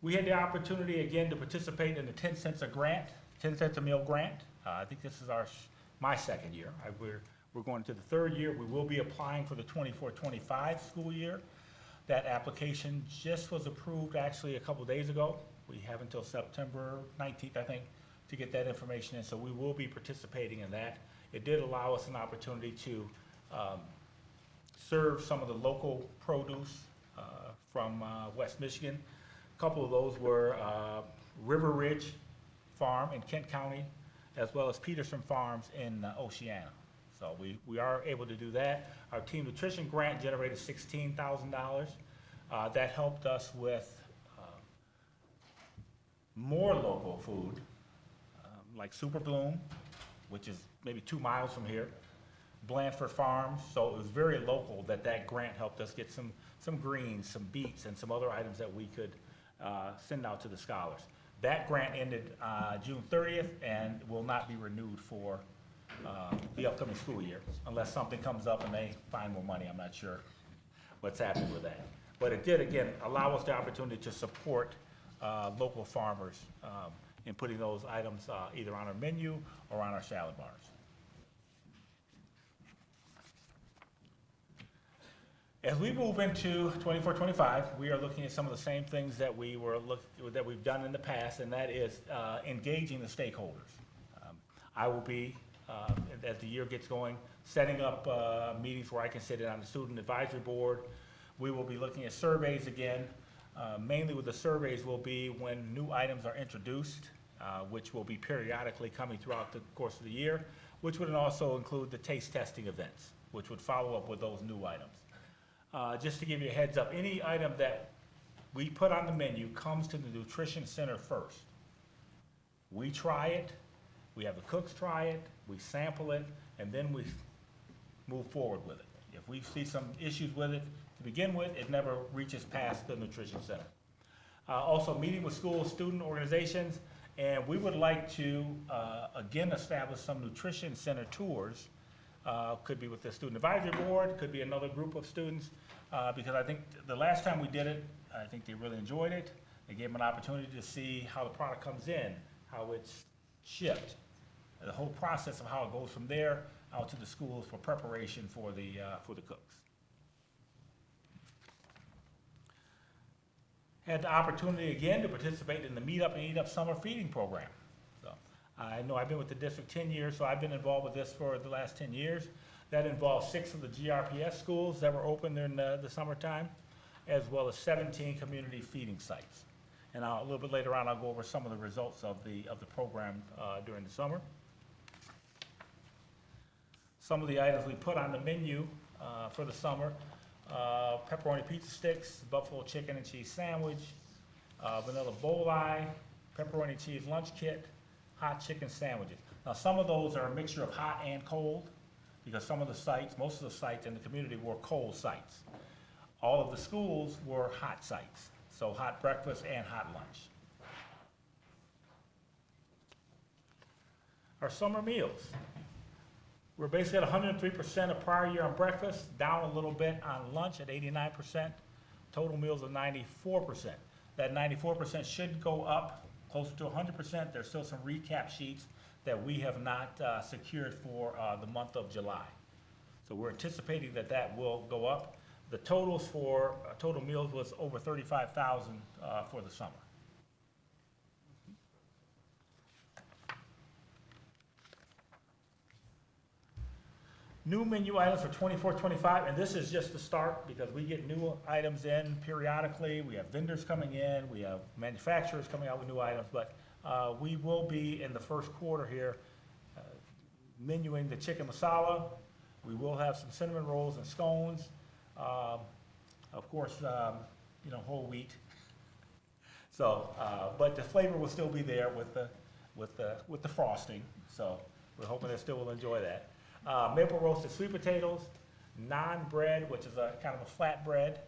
We had the opportunity again to participate in the 10 cents a grant, 10 cents a meal grant. I think this is my second year. We're going to the third year. We will be applying for the 24-25 school year. That application just was approved actually a couple days ago. We have until September 19th, I think, to get that information in, so we will be participating in that. It did allow us an opportunity to serve some of the local produce from West Michigan. A couple of those were River Ridge Farm in Kent County, as well as Peterson Farms in Oceana. So we are able to do that. Our team nutrition grant generated $16,000. That helped us with more local food, like Super Bloom, which is maybe 2 miles from here, Blandford Farms. So it was very local that grant helped us get some greens, some beets, and some other items that we could send out to the scholars. That grant ended June 30th and will not be renewed for the upcoming school year, unless something comes up and they find more money. I'm not sure what's happening with that. But it did, again, allow us the opportunity to support local farmers in putting those items either on our menu or on our salad bars. As we move into 24-25, we are looking at some of the same things that we've done in the past, and that is engaging the stakeholders. I will be, as the year gets going, setting up meetings where I can sit in on the student advisory board. We will be looking at surveys again. Mainly with the surveys will be when new items are introduced, which will be periodically coming throughout the course of the year, which would also include the taste testing events, which would follow up with those new items. Just to give you a heads up, any item that we put on the menu comes to the Nutrition Center first. We try it, we have the cooks try it, we sample it, and then we move forward with it. If we see some issues with it to begin with, it never reaches past the Nutrition Center. Also meeting with school student organizations, and we would like to again establish some Nutrition Center tours. Could be with the student advisory board, could be another group of students, because I think the last time we did it, I think they really enjoyed it. They gave them an opportunity to see how the product comes in, how it's shipped, the whole process of how it goes from there out to the schools for preparation for the cooks. Had the opportunity again to participate in the Meet Up and Eat Up summer feeding program. So I know I've been with the district 10 years, so I've been involved with this for the last 10 years. That involves 6 of the GRPS schools that were open during the summertime, as well as 17 community feeding sites. And a little bit later on, I'll go over some of the results of the program during the summer. Some of the items we put on the menu for the summer: pepperoni pizza sticks, buffalo chicken and cheese sandwich, vanilla boli, pepperoni cheese lunch kit, hot chicken sandwiches. Now, some of those are a mixture of hot and cold, because some of the sites, most of the sites in the community were cold sites. All of the schools were hot sites, so hot breakfast and hot lunch. Our summer meals. We're basically at 103% of prior year on breakfast, down a little bit on lunch at 89%, total meals of 94%. That 94% should go up closer to 100%. There's still some recap sheets that we have not secured for the month of July. So we're anticipating that will go up. The totals for total meals was over 35,000 for the summer. New menu items for 24-25, and this is just the start because we get new items in periodically. We have vendors coming in, we have manufacturers coming out with new items, but we will be in the first quarter here menuing the chicken masala. We will have some cinnamon rolls and scones. Of course, whole wheat. So, but the flavor will still be there with the frosting. So we're hoping they still will enjoy that. Maple roasted sweet potatoes, naan bread, which is a kind of a flat bread,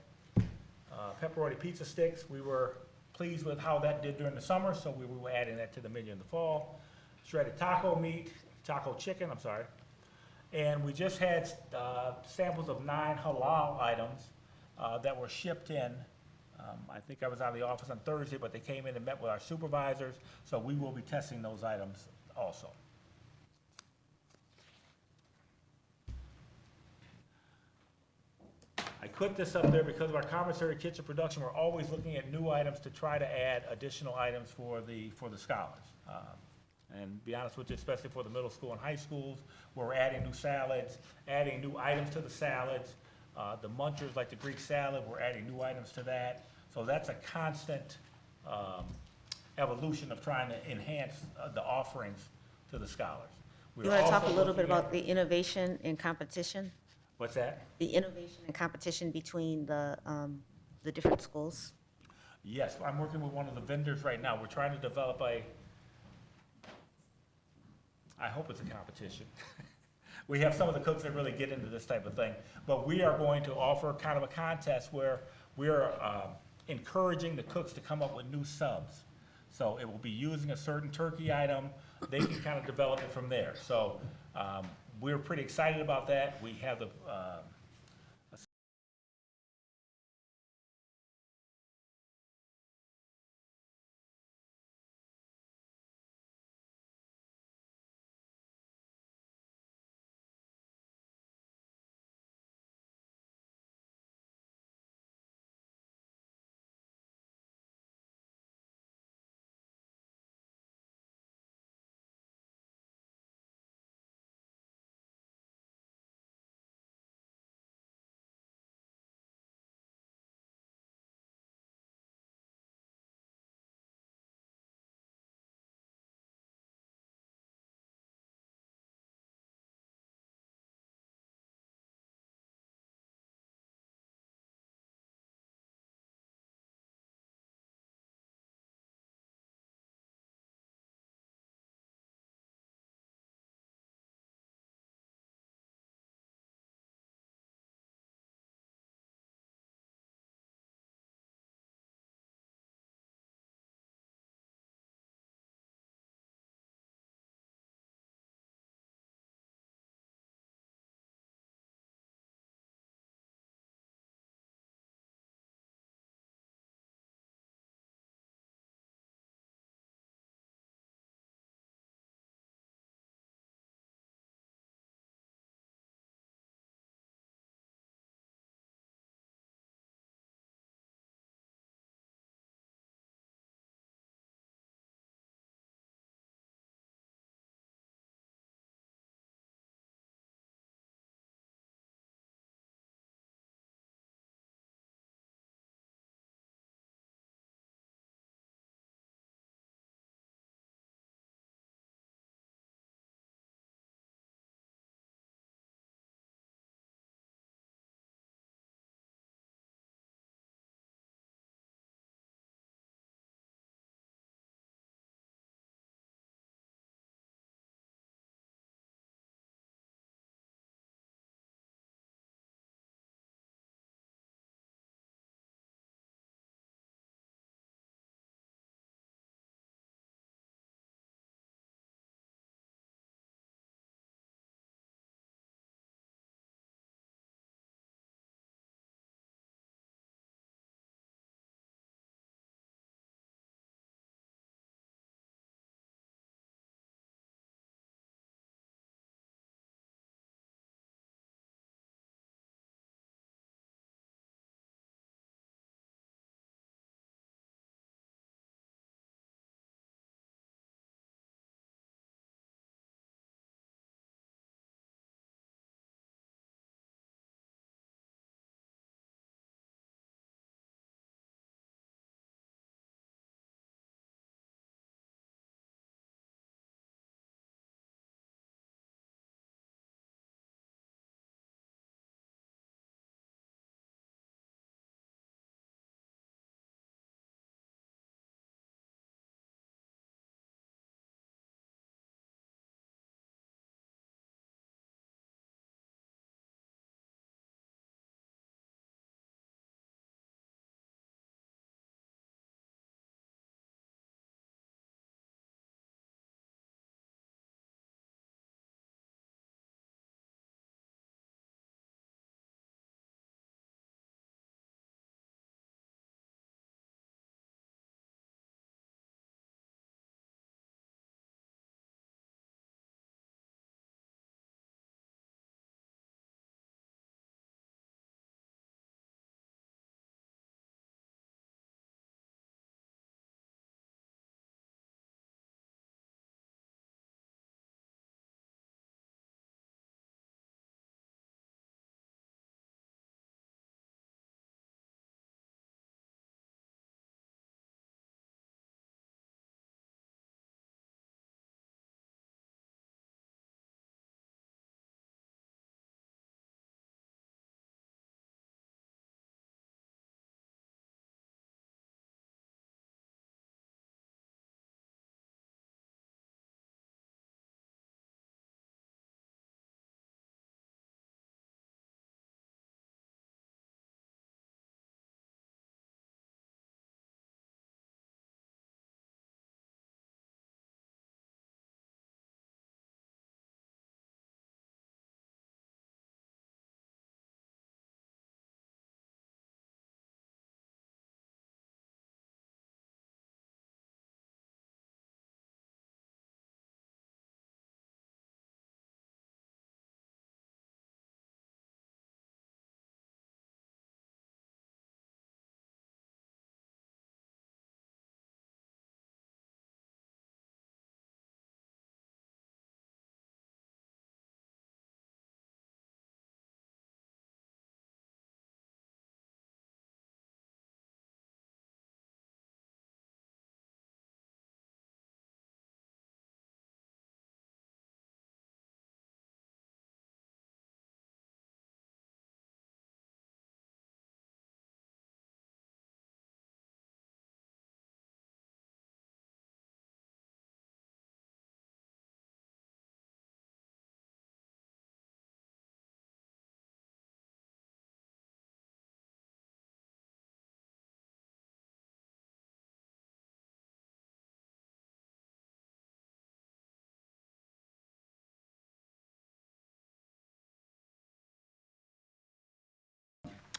pepperoni pizza sticks. We were pleased with how that did during the summer, so we were adding that to the menu in the fall. Shredded taco meat, Choco Chicken, I'm sorry. And we just had samples of 9 halal items that were shipped in. I think I was out of the office on Thursday, but they came in and met with our supervisors, so we will be testing those items also. I put this up there because of our commissary kitchen production. We're always looking at new items to try to add additional items for the scholars. And be honest with you, especially for the middle school and high schools, where we're adding new salads, adding new items to the salads. The munchers, like the Greek salad, we're adding new items to that. So that's a constant evolution of trying to enhance the offerings to the scholars. You want to talk a little bit about the innovation and competition? What's that? The innovation and competition between the different schools? Yes, I'm working with one of the vendors right now. We're trying to develop I hope it's a competition. We have some of the cooks that really get into this type of thing, but we are going to offer kind of a contest where we're encouraging the cooks to come up with new subs. So it will be using a certain turkey item. They can kind of develop it from there. So we're pretty excited about that. We have the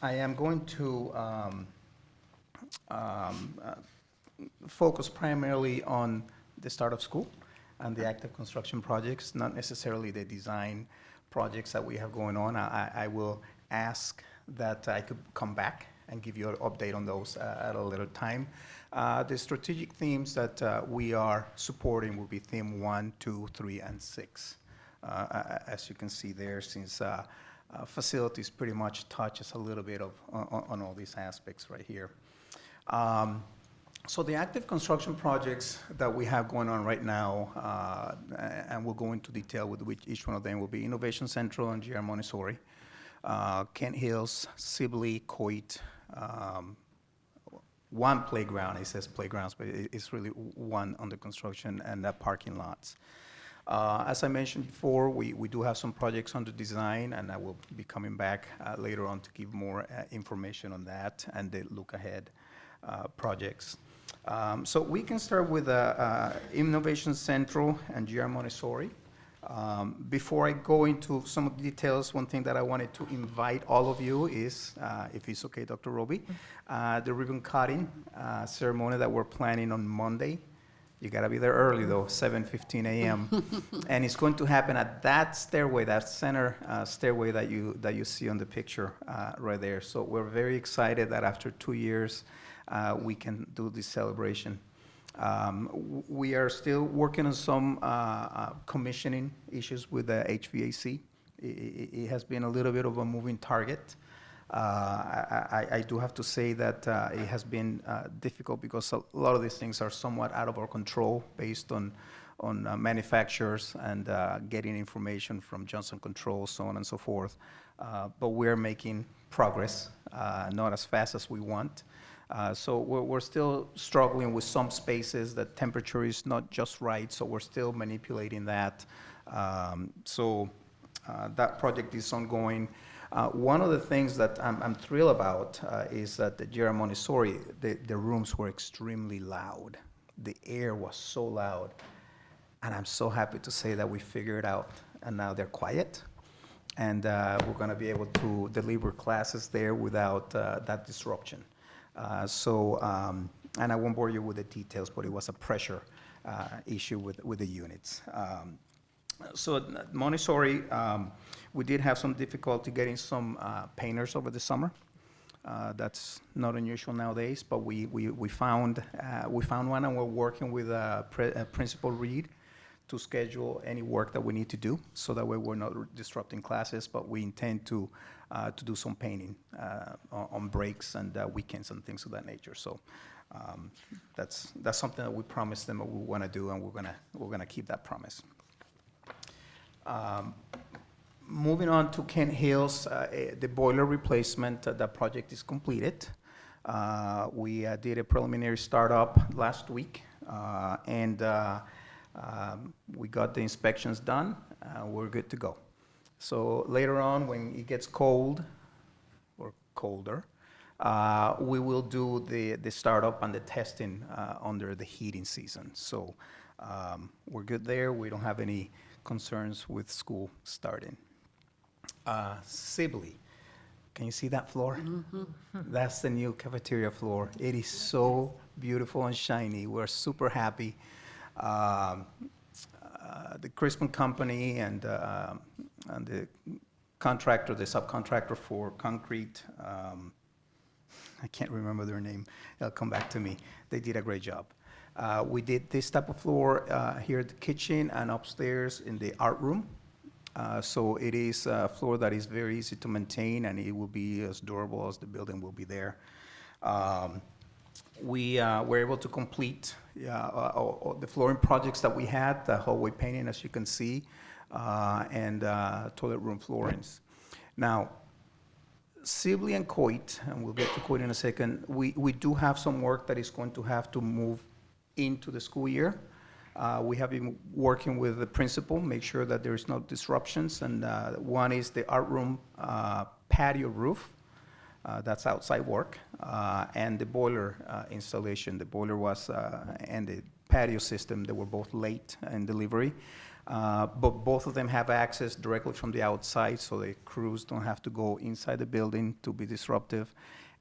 I am going to focus primarily on the start of school and the active construction projects, not necessarily the design projects that we have going on. I will ask that I could come back and give you an update on those at a later time. The strategic themes that we are supporting will be theme 1, 2, 3, and 6. As you can see there, since facilities pretty much touches a little bit of on all these aspects right here. So the active construction projects that we have going on right now, and we'll go into detail with which each one of them, will be Innovation Central and GR Montessori, Kent Hills, Sibley, Coit, one playground. It says playgrounds, but it's really one under construction, and parking lots. As I mentioned before, we do have some projects under design, and I will be coming back later on to give more information on that and the look ahead projects. So we can start with Innovation Central and GR Montessori. Before I go into some of the details, one thing that I wanted to invite all of you is, if it's okay, Dr. Roby, the ribbon cutting ceremony that we're planning on Monday. You gotta be there early though, 7:15 a.m. And it's going to happen at that stairway, that center stairway that you see on the picture right there. So we're very excited that after 2 years, we can do this celebration. We are still working on some commissioning issues with the HVAC. It has been a little bit of a moving target. I do have to say that it has been difficult because a lot of these things are somewhat out of our control based on manufacturers and getting information from Johnson Controls, so on and so forth. But we're making progress, not as fast as we want. So we're still struggling with some spaces. The temperature is not just right, so we're still manipulating that. So that project is ongoing. One of the things that I'm thrilled about is that the GR Montessori, the rooms were extremely loud. The air was so loud. And I'm so happy to say that we figured it out, and now they're quiet. And we're going to be able to deliver classes there without that disruption. And I won't bore you with the details, but it was a pressure issue with the units. So at Montessori, we did have some difficulty getting some painters over the summer. That's not unusual nowadays, but we found one, and we're working with Principal Reed to schedule any work that we need to do, so that way we're not disrupting classes, but we intend to do some painting on breaks and weekends and things of that nature. So that's something that we promised them that we want to do, and we're gonna keep that promise. Moving on to Kent Hills, the boiler replacement, that project is completed. We did a preliminary startup last week, and we got the inspections done. We're good to go. So later on, when it gets cold or colder, we will do the startup and the testing under the heating season. So we're good there. We don't have any concerns with school starting. Sibley, can you see that floor? Mm-hmm. That's the new cafeteria floor. It is so beautiful and shiny. We're super happy. The Crispin Company and the contractor, the subcontractor for concrete, I can't remember their name. It'll come back to me. They did a great job. We did this type of floor here at the kitchen and upstairs in the art room. So it is a floor that is very easy to maintain, and it will be as durable as the building will be there. We were able to complete the flooring projects that we had, the hallway painting, as you can see, and toilet room floorings. Now, Sibley and Coit, and we'll get to Coit in a second, we do have some work that is going to have to move into the school year. We have been working with the principal, make sure that there's no disruptions, and one is the art room patio roof. That's outside work, and the boiler installation. The boiler was, and the patio system, they were both late in delivery. But both of them have access directly from the outside, so the crews don't have to go inside the building to be disruptive.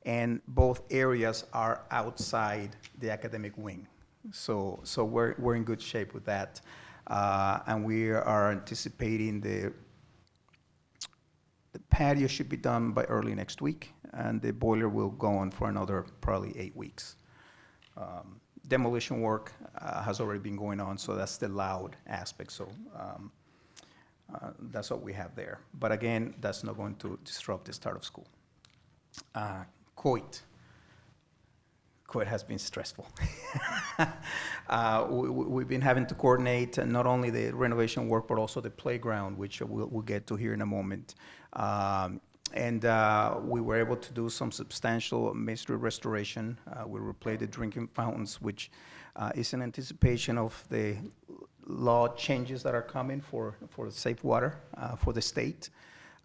And both areas are outside the academic wing. So we're in good shape with that. And we are anticipating the patio should be done by early next week, and the boiler will go on for another probably 8 weeks. Demolition work has already been going on, so that's the loud aspect. So that's what we have there. But again, that's not going to disrupt the start of school. COIT. COIT has been stressful. We've been having to coordinate not only the renovation work, but also the playground, which we'll get to here in a moment. And we were able to do some substantial masonry restoration. We replaced the drinking fountains, which is in anticipation of the law changes that are coming for safe water for the state.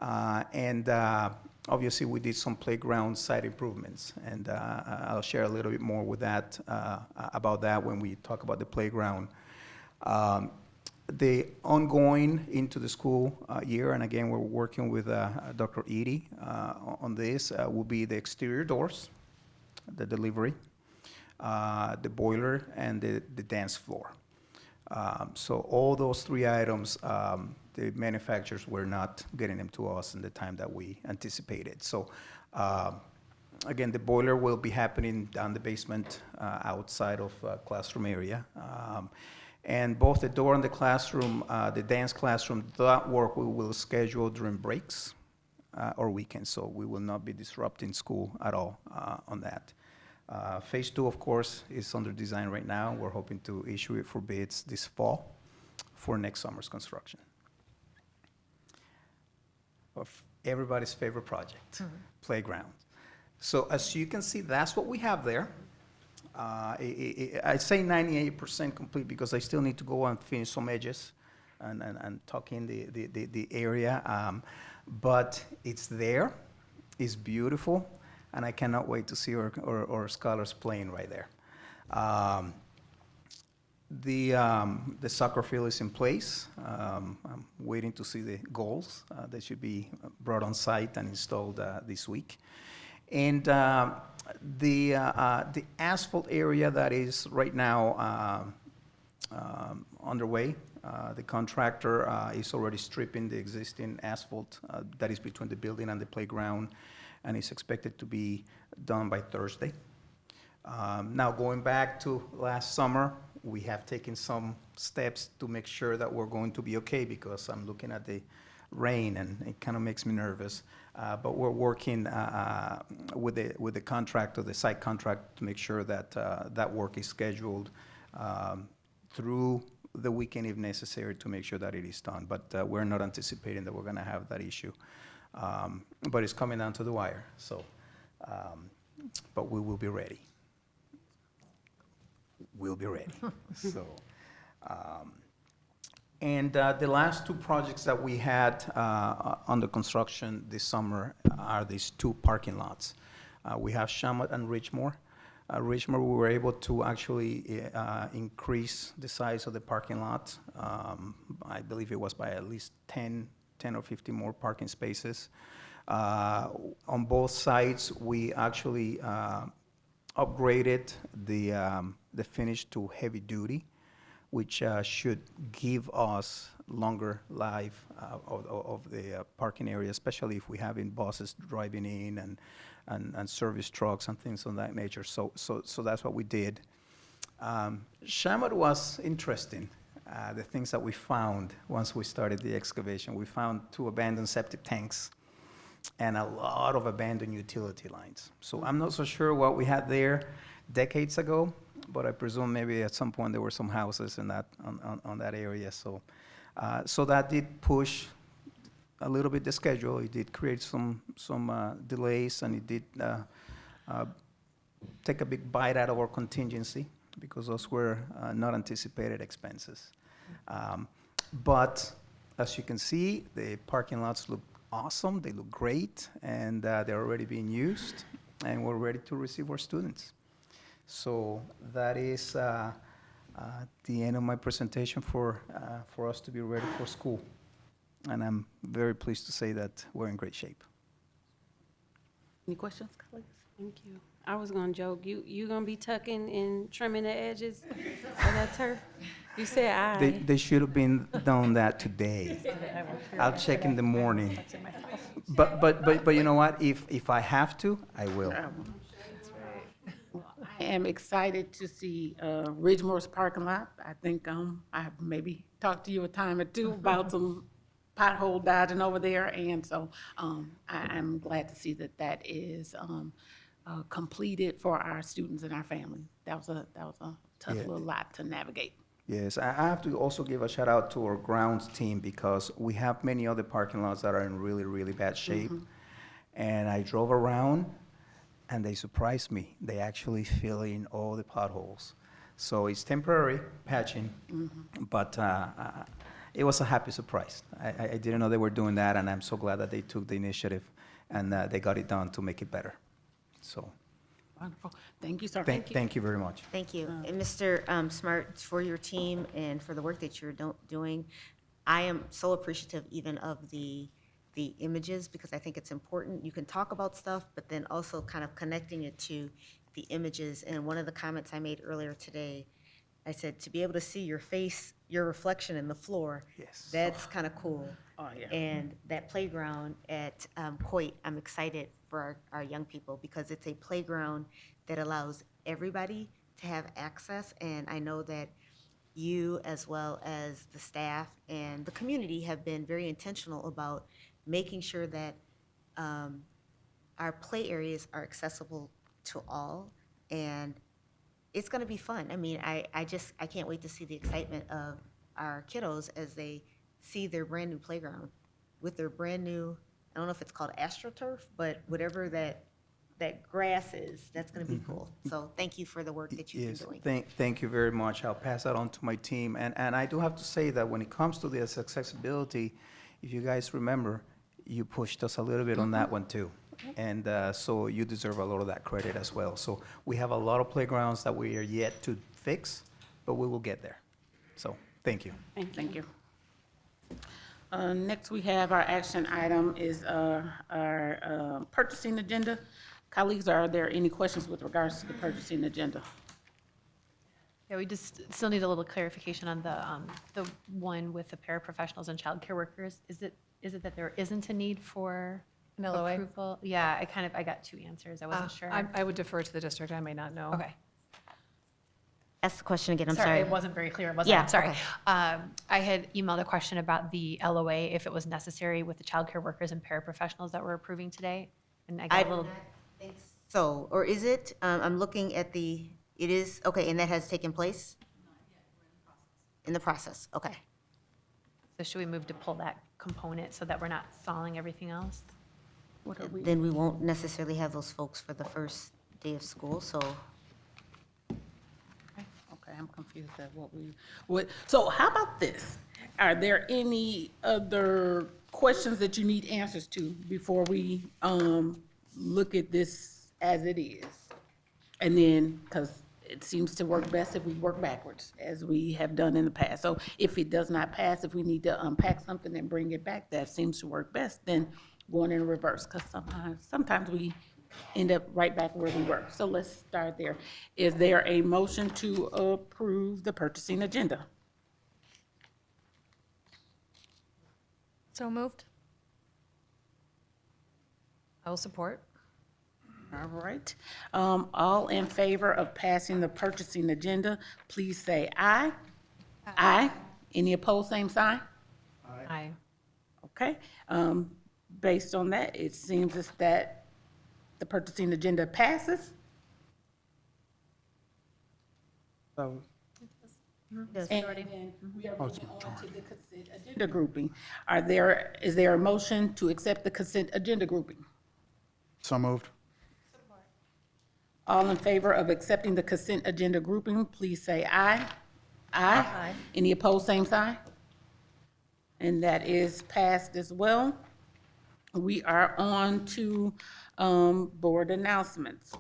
And obviously, we did some playground site improvements, and I'll share a little bit more with that about that when we talk about the playground. The ongoing into the school year, and again, we're working with Dr. Edie on this, will be the exterior doors, the delivery, the boiler, and the dance floor. So all those 3 items, the manufacturers were not getting them to us in the time that we anticipated. So again, the boiler will be happening down the basement outside of classroom area. And both the door and the classroom, the dance classroom, that work we will schedule during breaks or weekends. So we will not be disrupting school at all on that. Phase 2, of course, is under design right now. We're hoping to issue it for bids this fall for next summer's construction. Of everybody's favorite project, playground. So as you can see, that's what we have there. I say 98% complete because I still need to go and finish some edges and tuck in the area. But it's there, it's beautiful, and I cannot wait to see our scholars playing right there. The soccer field is in place. I'm waiting to see the goals. They should be brought on site and installed this week. And the asphalt area that is right now underway, the contractor is already stripping the existing asphalt that is between the building and the playground, and is expected to be done by Thursday. Now, going back to last summer, we have taken some steps to make sure that we're going to be okay, because I'm looking at the rain and it kind of makes me nervous. But we're working with the contractor, the site contract, to make sure that that work is scheduled through the weekend if necessary to make sure that it is done. But we're not anticipating that we're going to have that issue. But it's coming down to the wire. So, but we will be ready. We'll be ready. So. And the last 2 projects that we had under construction this summer are these 2 parking lots. We have Shamat and Richmore. Richmore, we were able to actually increase the size of the parking lot. I believe it was by at least 10 or 15 more parking spaces. On both sides, we actually upgraded the finish to heavy duty, which should give us longer life of the parking area, especially if we have buses driving in and service trucks and things of that nature. So that's what we did. Shamat was interesting, the things that we found once we started the excavation. We found 2 abandoned septic tanks and a lot of abandoned utility lines. So I'm not so sure what we had there decades ago, but I presume maybe at some point there were some houses in that on that area. So that did push a little bit the schedule. It did create some delays, and it did take a big bite out of our contingency, because those were not anticipated expenses. But as you can see, the parking lots look awesome. They look great, and they're already being used, and we're ready to receive our students. So that is the end of my presentation for us to be ready for school. And I'm very pleased to say that we're in great shape. Any questions, colleagues? Thank you. I was gonna joke, you gonna be tucking and trimming the edges of that turf? You said They should have been done that today. I'll check in the morning. But you know what? If I have to, I will. I am excited to see Ridgemore's parking lot. I think I have maybe talked to you a time or two about some pothole dodging over there, and so I'm glad to see that is completed for our students and our families. That was a tough little lot to navigate. Yes, I have to also give a shout out to our grounds team because we have many other parking lots that are in really, really bad shape. And I drove around and they surprised me. They actually fill in all the potholes. So it's temporary patching, but it was a happy surprise. I didn't know they were doing that, and I'm so glad that they took the initiative and they got it done to make it better. So. Wonderful. Thank you, sir. Thank you very much. Thank you. And Mr. Smart, for your team and for the work that you're doing, I am so appreciative even of the images because I think it's important. You can talk about stuff, but then also kind of connecting it to the images. And one of the comments I made earlier today, I said, to be able to see your face, your reflection in the floor, yes, that's kind of cool. Oh, yeah. And that playground at Coit, I'm excited for our young people because it's a playground that allows everybody to have access. And I know that you, as well as the staff and the community, have been very intentional about making sure that our play areas are accessible to all. And it's going to be fun. I mean, I can't wait to see the excitement of our kiddos as they see their brand new playground with their brand new, I don't know if it's called AstroTurf, but whatever that grass is, that's going to be cool. So thank you for the work that you've been doing. Thank you very much. I'll pass that on to my team. And I do have to say that when it comes to this accessibility, if you guys remember, you pushed us a little bit on that one too. And so you deserve a lot of that credit as well. So we have a lot of playgrounds that we are yet to fix, but we will get there. So thank you. Thank you. Next, we have our action item is our purchasing agenda. Colleagues, are there any questions with regards to the purchasing agenda? Yeah, we just still need a little clarification on the one with the paraprofessionals and childcare workers. Is it that there isn't a need for an LOA? Approval? Yeah, I got two answers. I wasn't sure. I would defer to the district. I may not know. Okay. Ask the question again, I'm sorry. It wasn't very clear, was it? Yeah, I'm sorry. okay. I had emailed a question about the LOA, if it was necessary with the childcare workers and paraprofessionals that we're approving today. And I got a little. Think so, or is it? I'm looking at it is, okay, and that has taken place? In the process, okay. So should we move to pull that component so that we're not stalling everything else? What are we? Then we won't necessarily have those folks for the first day of school, so. Okay, I'm confused at so how about this? Are there any other questions that you need answers to before we look at this as it is? And then, because it seems to work best if we work backwards, as we have done in the past. So if it does not pass, if we need to unpack something and bring it back, that seems to work best, then going in reverse, because sometimes we end up right back where we were. So let's start there. Is there a motion to approve the purchasing agenda? So moved. I will support. All right. All in favor of passing the purchasing agenda, please say aye. Aye. Any opposed, same sign? Aye. Okay. Based on that, it seems as that the purchasing agenda passes. And then we are moving on to the consent agenda grouping. Is there a motion to accept the consent agenda grouping? So moved. All in favor of accepting the consent agenda grouping, please say aye. Aye. Any opposed, same sign? And that is passed as well. We are on to board announcements.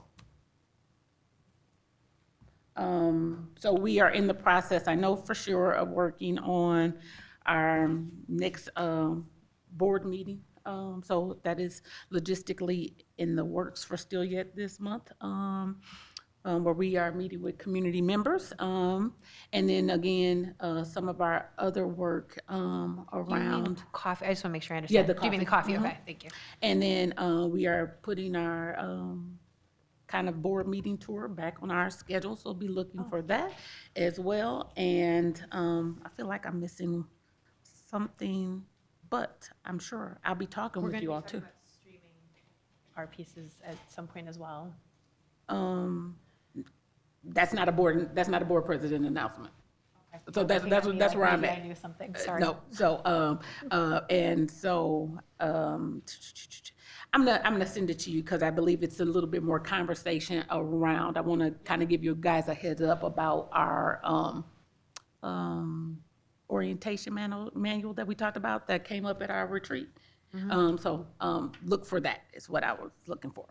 So we are in the process, I know for sure, of working on our next board meeting. So that is logistically in the works for still yet this month, where we are meeting with community members. And then again, some of our other work around. Coffee, I just want to make sure I Yeah, understand. the Do you mean the coffee. coffee? Mhm. Okay, thank you. And then we are putting our kind of board meeting tour back on our schedule, so we'll be looking for that as well. And I feel like I'm missing something, but I'm sure I'll be talking with you all too. Our pieces at some point as well. That's not a board president announcement. So that's where I'm at. I knew something, sorry. No, so, and so, I'm gonna send it to you because I believe it's a little bit more conversation around. I want to kind of give you guys a heads up about our, orientation manual that we talked about that came up at our retreat. So, look for that is what I was looking for.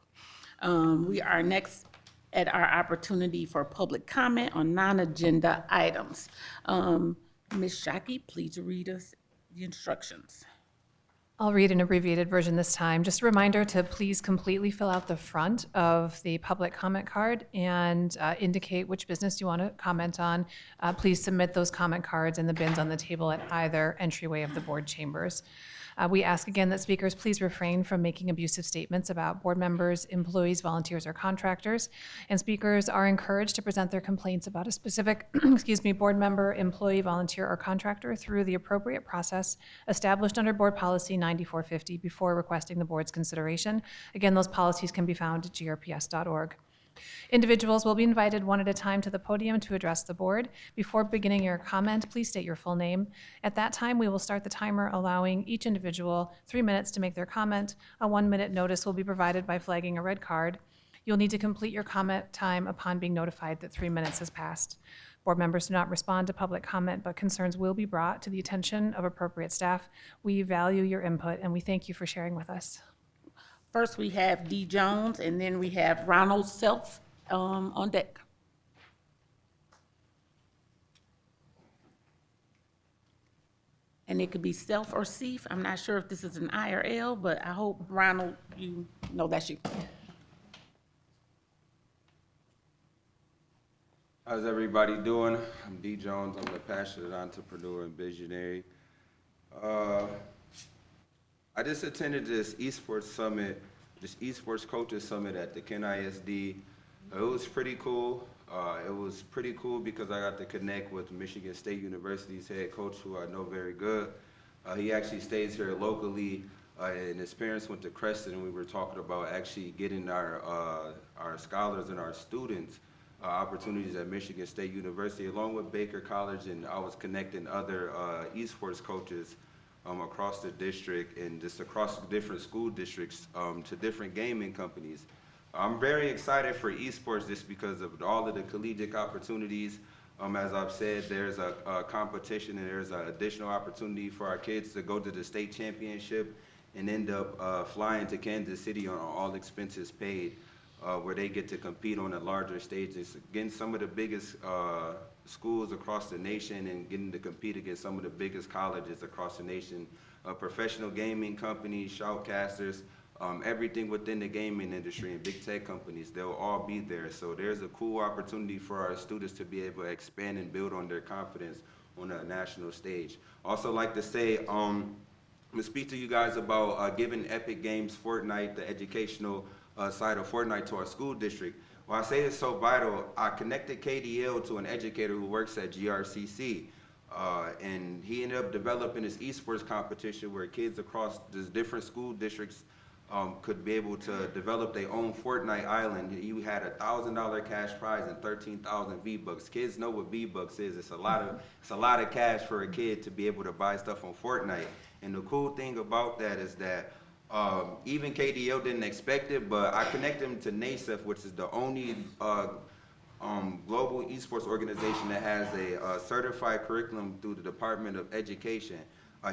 We are next at our opportunity for public comment on non-agenda items. Ms. Shockey, please read us the instructions. I'll read an abbreviated version this time. Just a reminder to please completely fill out the front of the public comment card and indicate which business you want to comment on. Please submit those comment cards in the bins on the table at either entryway of the board chambers. We ask again that speakers please refrain from making abusive statements about board members, employees, volunteers, or contractors. And speakers are encouraged to present their complaints about a specific, board member, employee, volunteer, or contractor through the appropriate process established under Board Policy 9450 before requesting the board's consideration. Again, those policies can be found at grps.org. Individuals will be invited one at a time to the podium to address the board. Before beginning your comment, please state your full name. At that time, we will start the timer, allowing each individual 3 minutes to make their comment. A 1-minute notice will be provided by flagging a red card. You'll need to complete your comment time upon being notified that 3 minutes has passed. Board members do not respond to public comment, but concerns will be brought to the attention of appropriate staff. We value your input, and we thank you for sharing with us. First, we have D. Jones, and then we have Ronald Self on deck. And it could be Self or Seif. I'm not sure if this is an I or L, but I hope, Ronald, you know that's you. How's everybody doing? I'm D. Jones. I'm a passionate entrepreneur and visionary. I just attended this esports summit, this esports coaches summit at the Kent ISD. It was pretty cool. It was pretty cool because I got to connect with Michigan State University's head coach, who I know very good. He actually stays here locally, and his parents went to Creston, and we were talking about actually getting our scholars and our students opportunities at Michigan State University, along with Baker College, and I was connecting other esports coaches across the district and just across the different school districts to different gaming companies. I'm very excited for esports just because of all of the collegiate opportunities. As I've said, there's a competition and there's an additional opportunity for our kids to go to the state championship and end up flying to Kansas City on all expenses paid, where they get to compete on a larger stage. It's against some of the biggest schools across the nation and getting to compete against some of the biggest colleges across the nation, professional gaming companies, shoutcasters, everything within the gaming industry and big tech companies, they'll all be there. So there's a cool opportunity for our students to be able to expand and build on their confidence on a national stage. Also like to say, I'm gonna speak to you guys about giving Epic Games Fortnite, the educational side of Fortnite, to our school district. Well, I say it's so vital. I connected KDL to an educator who works at GRCC, and he ended up developing this esports competition where kids across the different school districts could be able to develop their own Fortnite island. You had a $1,000 cash prize and 13,000 V-Bucks. Kids know what V-Bucks is. It's a lot of cash for a kid to be able to buy stuff on Fortnite. And the cool thing about that is that even KDL didn't expect it, but I connected him to NASEF, which is the only global esports organization that has a certified curriculum through the Department of Education.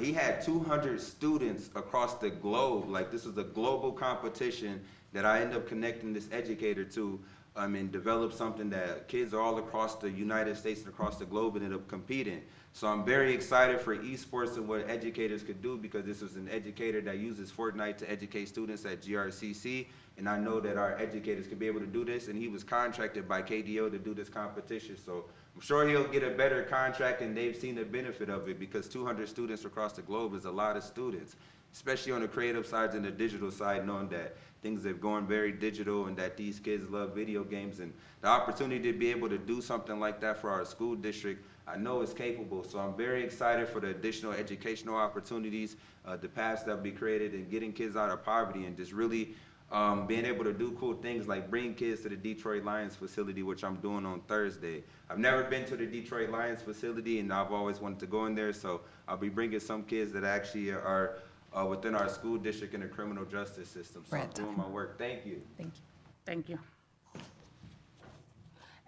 He had 200 students across the globe. Like, this was a global competition that I ended up connecting this educator to. and develop something that kids all across the United States and across the globe ended up competing. So I'm very excited for esports and what educators could do, because this is an educator that uses Fortnite to educate students at GRCC, and I know that our educators could be able to do this, and he was contracted by KDO to do this competition. So I'm sure he'll get a better contract, and they've seen the benefit of it, because 200 students across the globe is a lot of students, especially on the creative side and the digital side, knowing that things have gone very digital and that these kids love video games, and the opportunity to be able to do something like that for our school district, I know is capable. So I'm very excited for the additional educational opportunities, the paths that will be created, and getting kids out of poverty, and just really being able to do cool things like bring kids to the Detroit Lions facility, which I'm doing on Thursday. I've never been to the Detroit Lions facility, and I've always wanted to go in there, so I'll be bringing some kids that actually are within our school district and the criminal justice system. So I'm doing my work. Thank you. Thank you. Thank you.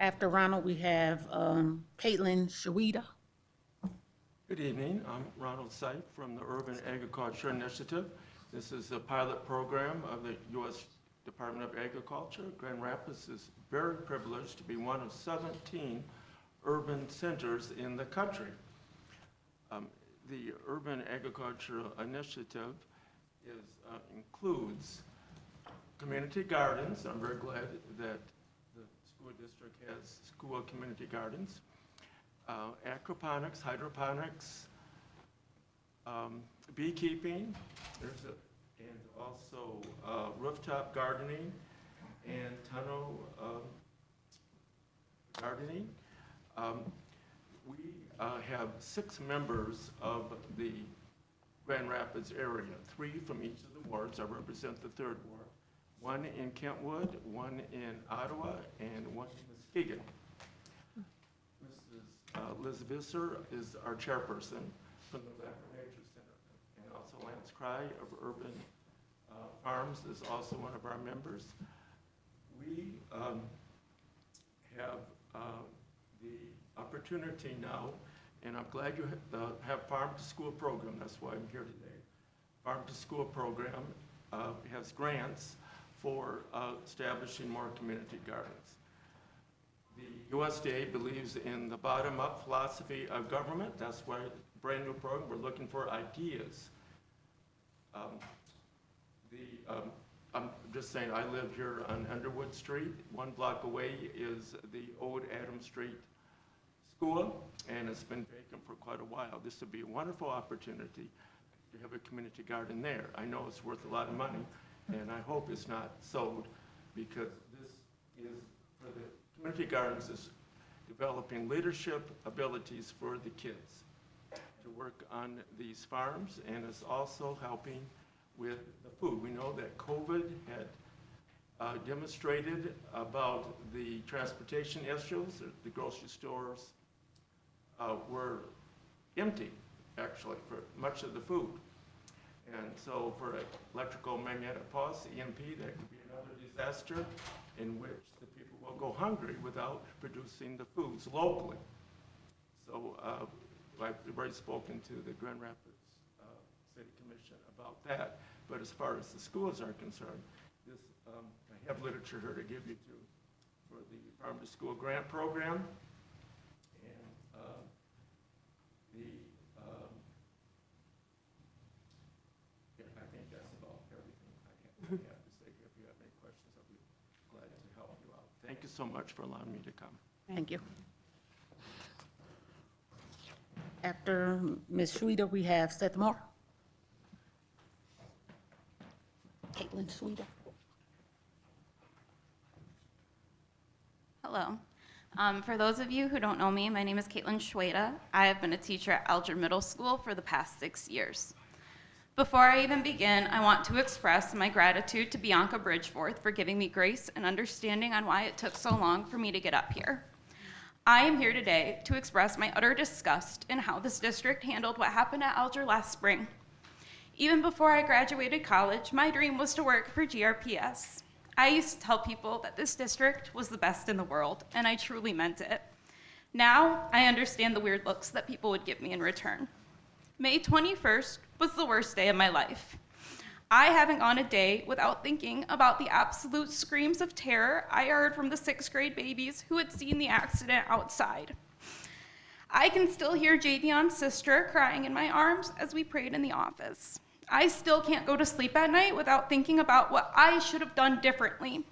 After Ronald, we have Caitlin Shawita. Good evening. I'm Ronald Seif from the Urban Agriculture Initiative. This is a pilot program of the U.S. Department of Agriculture. Grand Rapids is very privileged to be one of 17 urban centers in the country. The Urban Agriculture Initiative includes community gardens. I'm very glad that the school district has school community gardens. Aquaponics, hydroponics, beekeeping, and also rooftop gardening and tunnel gardening. We have 6 members of the Grand Rapids area, 3 from each of the wards. I represent the 3rd ward. 1 in Kentwood, 1 in Ottawa, and 1 in Muskegon. Mrs. Liz Visser is our chairperson from the Zachary Nature Center. And also Lance Cry of Urban Farms is also one of our members. We have the opportunity now, and I'm glad you have Farm to School program. That's why I'm here today. Farm to School program has grants for establishing more community gardens. The USDA believes in the bottom-up philosophy of government. That's why brand new program, we're looking for ideas. I'm just saying, I live here on Underwood Street. 1 block away is the old Adam Street School, and it's been vacant for quite a while. This would be a wonderful opportunity to have a community garden there. I know it's worth a lot of money, and I hope it's not sold, because this is, for the community gardens, is developing leadership abilities for the kids to work on these farms, and it's also helping with the food. We know that COVID had demonstrated about the transportation issues. The grocery stores were empty, actually, for much of the food. And so for electrical magnetic pulse, EMP, that could be another disaster in which the people will go hungry without producing the foods locally. So I've already spoken to the Grand Rapids City Commission about that. But as far as the schools are concerned, this, I have literature here to give you for the Farm to School grant program. And I think that's about everything I have to say. If you have any questions, I'll be glad to help you out. Thank you so much for allowing me to come. Thank you. After Ms. Shawita, we have Seth Moore. Caitlin Shawita. Hello. For those of you who don't know me, my name is Caitlin Shawita. I have been a teacher at Alger Middle School for the past 6 years. Before I even begin, I want to express my gratitude to Bianca Bridgeforth for giving me grace and understanding on why it took so long for me to get up here. I am here today to express my utter disgust in how this district handled what happened at Alger last spring. Even before I graduated college, my dream was to work for GRPS. I used to tell people that this district was the best in the world, and I truly meant it. Now, I understand the weird looks that people would give me in return. May 21st was the worst day of my life. I haven't gone a day without thinking about the absolute screams of terror I heard from the 6th grade babies who had seen the accident outside. I can still hear Javion's sister crying in my arms as we prayed in the office. I still can't go to sleep at night without thinking about what I should have done differently.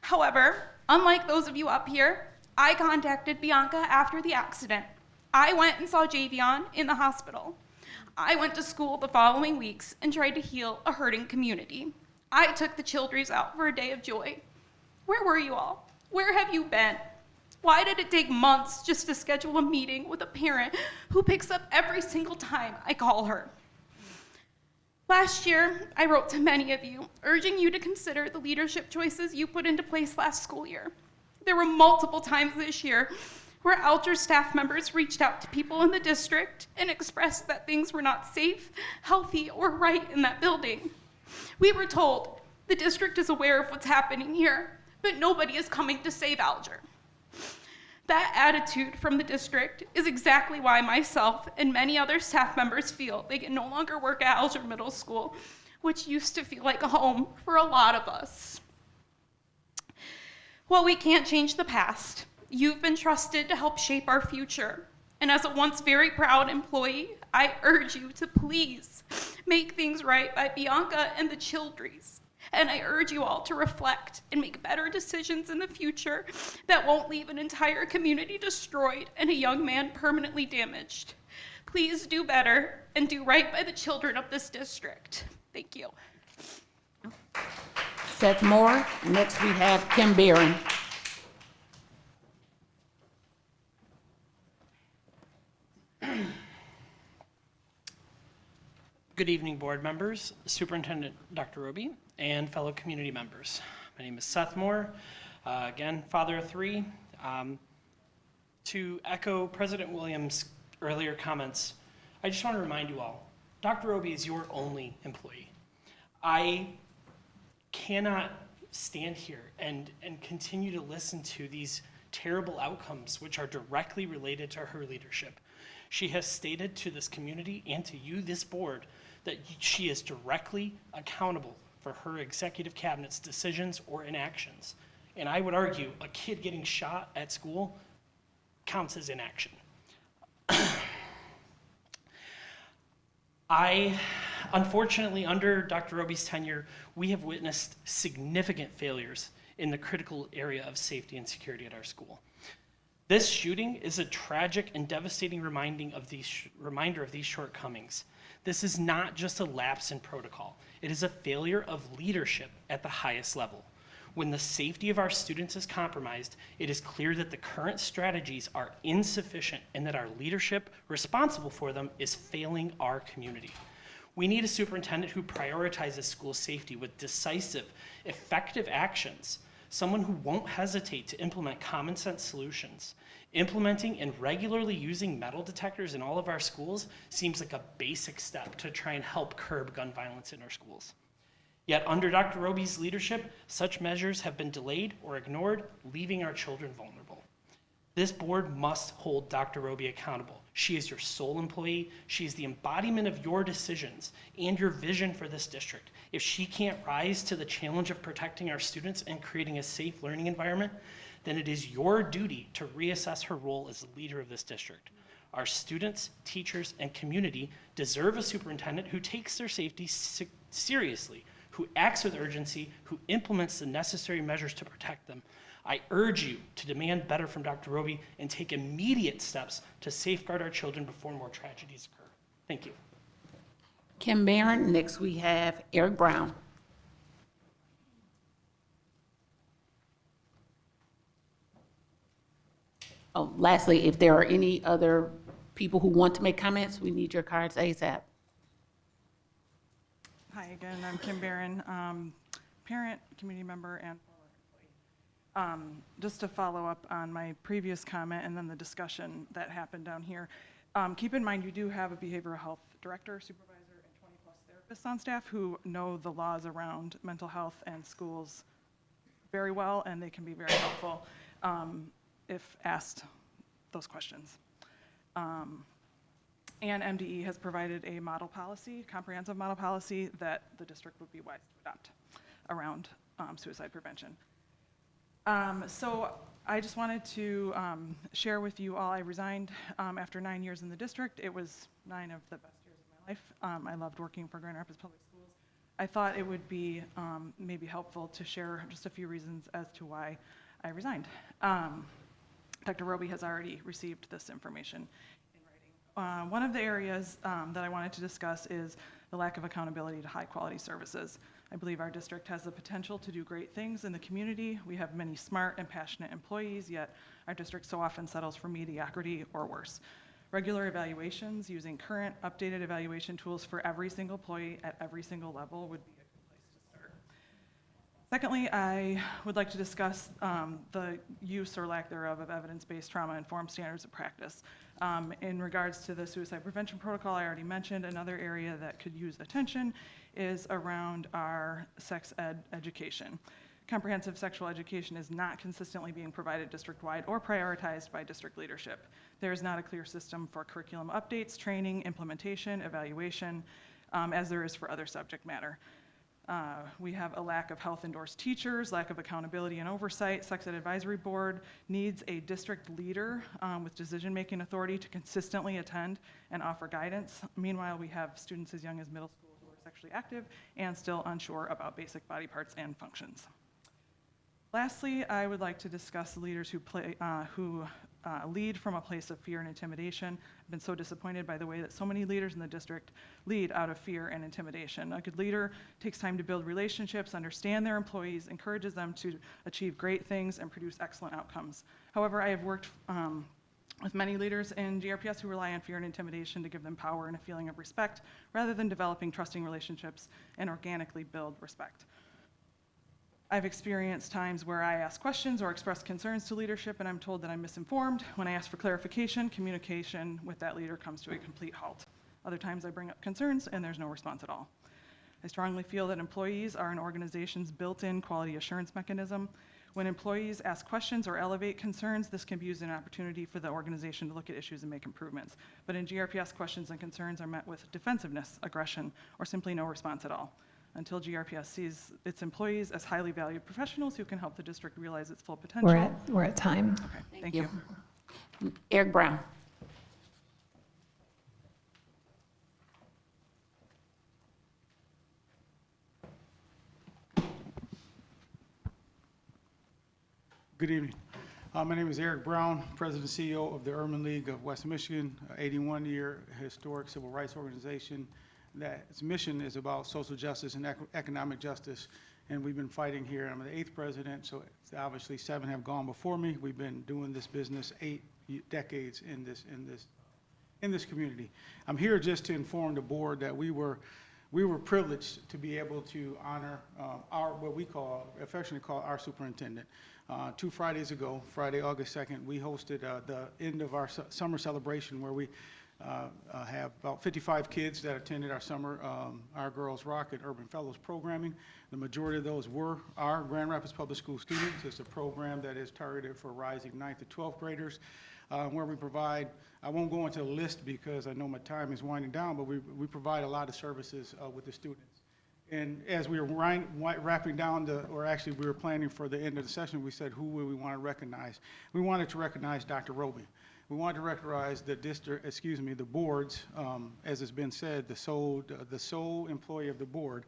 However, unlike those of you up here, I contacted Bianca after the accident. I went and saw Javion in the hospital. I went to school the following weeks and tried to heal a hurting community. I took the Childries out for a day of joy. Where were you all? Where have you been? Why did it take months just to schedule a meeting with a parent who picks up every single time I call her? Last year, I wrote to many of you, urging you to consider the leadership choices you put into place last school year. There were multiple times this year where Alger staff members reached out to people in the district and expressed that things were not safe, healthy, or right in that building. We were told the district is aware of what's happening here, but nobody is coming to save Alger. That attitude from the district is exactly why myself and many other staff members feel they can no longer work at Alger Middle School, which used to feel like a home for a lot of us. While we can't change the past, you've been trusted to help shape our future. And as a once very proud employee, I urge you to please make things right by Bianca and the Childries. And I urge you all to reflect and make better decisions in the future that won't leave an entire community destroyed and a young man permanently damaged. Please do better and do right by the children of this district. Thank you. Seth Moore. Next, we have Kim Barron. Good evening, board members, Superintendent Dr. Roby, and fellow community members. My name is Seth Moore, again, father of three. To echo President Williams' earlier comments, I just want to remind you all, Dr. Roby is your only employee. I cannot stand here and continue to listen to these terrible outcomes which are directly related to her leadership. She has stated to this community and to you, this board, that she is directly accountable for her executive cabinet's decisions or inactions. And I would argue a kid getting shot at school counts as inaction. Unfortunately, under Dr. Roby's tenure, we have witnessed significant failures in the critical area of safety and security at our school. This shooting is a tragic and devastating reminder of these shortcomings. This is not just a lapse in protocol. It is a failure of leadership at the highest level. When the safety of our students is compromised, it is clear that the current strategies are insufficient and that our leadership responsible for them is failing our community. We need a superintendent who prioritizes school safety with decisive, effective actions, someone who won't hesitate to implement common sense solutions. Implementing and regularly using metal detectors in all of our schools seems like a basic step to try and help curb gun violence in our schools. Yet under Dr. Roby's leadership, such measures have been delayed or ignored, leaving our children vulnerable. This board must hold Dr. Roby accountable. She is your sole employee. She is the embodiment of your decisions and your vision for this district. If she can't rise to the challenge of protecting our students and creating a safe learning environment, then it is your duty to reassess her role as the leader of this district. Our students, teachers, and community deserve a superintendent who takes their safety seriously, who acts with urgency, who implements the necessary measures to protect them. I urge you to demand better from Dr. Roby and take immediate steps to safeguard our children before more tragedies occur. Thank you. Kim Barron. Next, we have Eric Brown. Oh, lastly, if there are any other people who want to make comments, we need your cards ASAP. Hi again, I'm Kim Barron, parent, community member, and former employee. Just to follow up on my previous comment and then the discussion that happened down here, keep in mind you do have a behavioral health director, supervisor, and 20+ therapists on staff who know the laws around mental health and schools very well, and they can be very helpful if asked those questions. And MDE has provided a model policy, comprehensive model policy, that the district would be wise to adopt around suicide prevention. So I just wanted to share with you all, I resigned after 9 years in the district. It was 9 of the best years of my life. I loved working for Grand Rapids Public Schools. I thought it would be maybe helpful to share just a few reasons as to why I resigned. Dr. Roby has already received this information in writing. One of the areas that I wanted to discuss is the lack of accountability to high quality services. I believe our district has the potential to do great things in the community. We have many smart and passionate employees, yet our district so often settles for mediocrity or worse. Regular evaluations using current updated evaluation tools for every single employee at every single level would be a good place to start. Secondly, I would like to discuss the use or lack thereof of evidence-based trauma-informed standards of practice. In regards to the suicide prevention protocol, I already mentioned another area that could use attention is around our sex ed education. Comprehensive sexual education is not consistently being provided district-wide or prioritized by district leadership. There is not a clear system for curriculum updates, training, implementation, evaluation, as there is for other subject matter. We have a lack of health-endorsed teachers, lack of accountability and oversight. Sex Ed Advisory Board needs a district leader with decision-making authority to consistently attend and offer guidance. Meanwhile, we have students as young as middle school who are sexually active and still unsure about basic body parts and functions. Lastly, I would like to discuss the leaders who lead from a place of fear and intimidation. I've been so disappointed by the way that so many leaders in the district lead out of fear and intimidation. A good leader takes time to build relationships, understand their employees, encourages them to achieve great things and produce excellent outcomes. However, I have worked with many leaders in GRPS who rely on fear and intimidation to give them power and a feeling of respect, rather than developing trusting relationships and organically build respect. I've experienced times where I ask questions or express concerns to leadership and I'm told that I'm misinformed. When I ask for clarification, communication with that leader comes to a complete halt. Other times I bring up concerns and there's no response at all. I strongly feel that employees are an organization's built-in quality assurance mechanism. When employees ask questions or elevate concerns, this can be used as an opportunity for the organization to look at issues and make improvements. But in GRPS, questions and concerns are met with defensiveness, aggression, or simply no response at all, until GRPS sees its employees as highly valued professionals who can help the district realize its full potential. We're at time. Okay, thank you. Eric Brown. Good evening. My name is Eric Brown, President and CEO of the Urban League of West Michigan, 81-year historic civil rights organization that its mission is about social justice and economic justice, and we've been fighting here. I'm the 8th president, so obviously 7 have gone before me. We've been doing this business 8 decades in this community. I'm here just to inform the board that we were privileged to be able to honor our, what we affectionately call our superintendent. 2 Fridays ago, Friday, August 2nd, we hosted the end of our summer celebration where we have about 55 kids that attended our summer Our Girls Rock and Urban Fellows programming. The majority of those were our Grand Rapids Public School students. It's a program that is targeted for rising 9th to 12th graders, where we provide, I won't go into the list because I know my time is winding down, but we provide a lot of services with the students. And as we were wrapping down we were planning for the end of the session, we said, who would we want to recognize? We wanted to recognize Dr. Roby. We wanted to recognize the boards, as has been said, the sole employee of the board,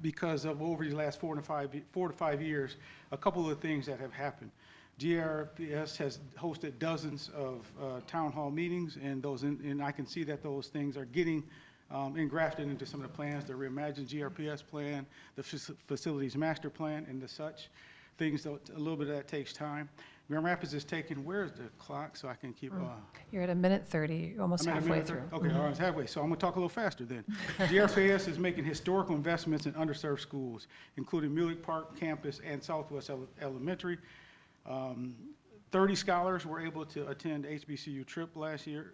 because of over the last 4 to 5 years, a couple of things that have happened. GRPS has hosted dozens of town hall meetings, and I can see that those things are getting engrafted into some of the plans, the Reimagined GRPS plan, the facilities master plan, and the such things. A little bit of that takes time. Grand Rapids is taking, where's the clock so I can keep? You're at 1:30, almost halfway through. Okay, all right, halfway. So I'm going to talk a little faster then. GRPS is making historical investments in underserved schools, including Muley Park campus and Southwest Elementary. 30 scholars were able to attend HBCU trip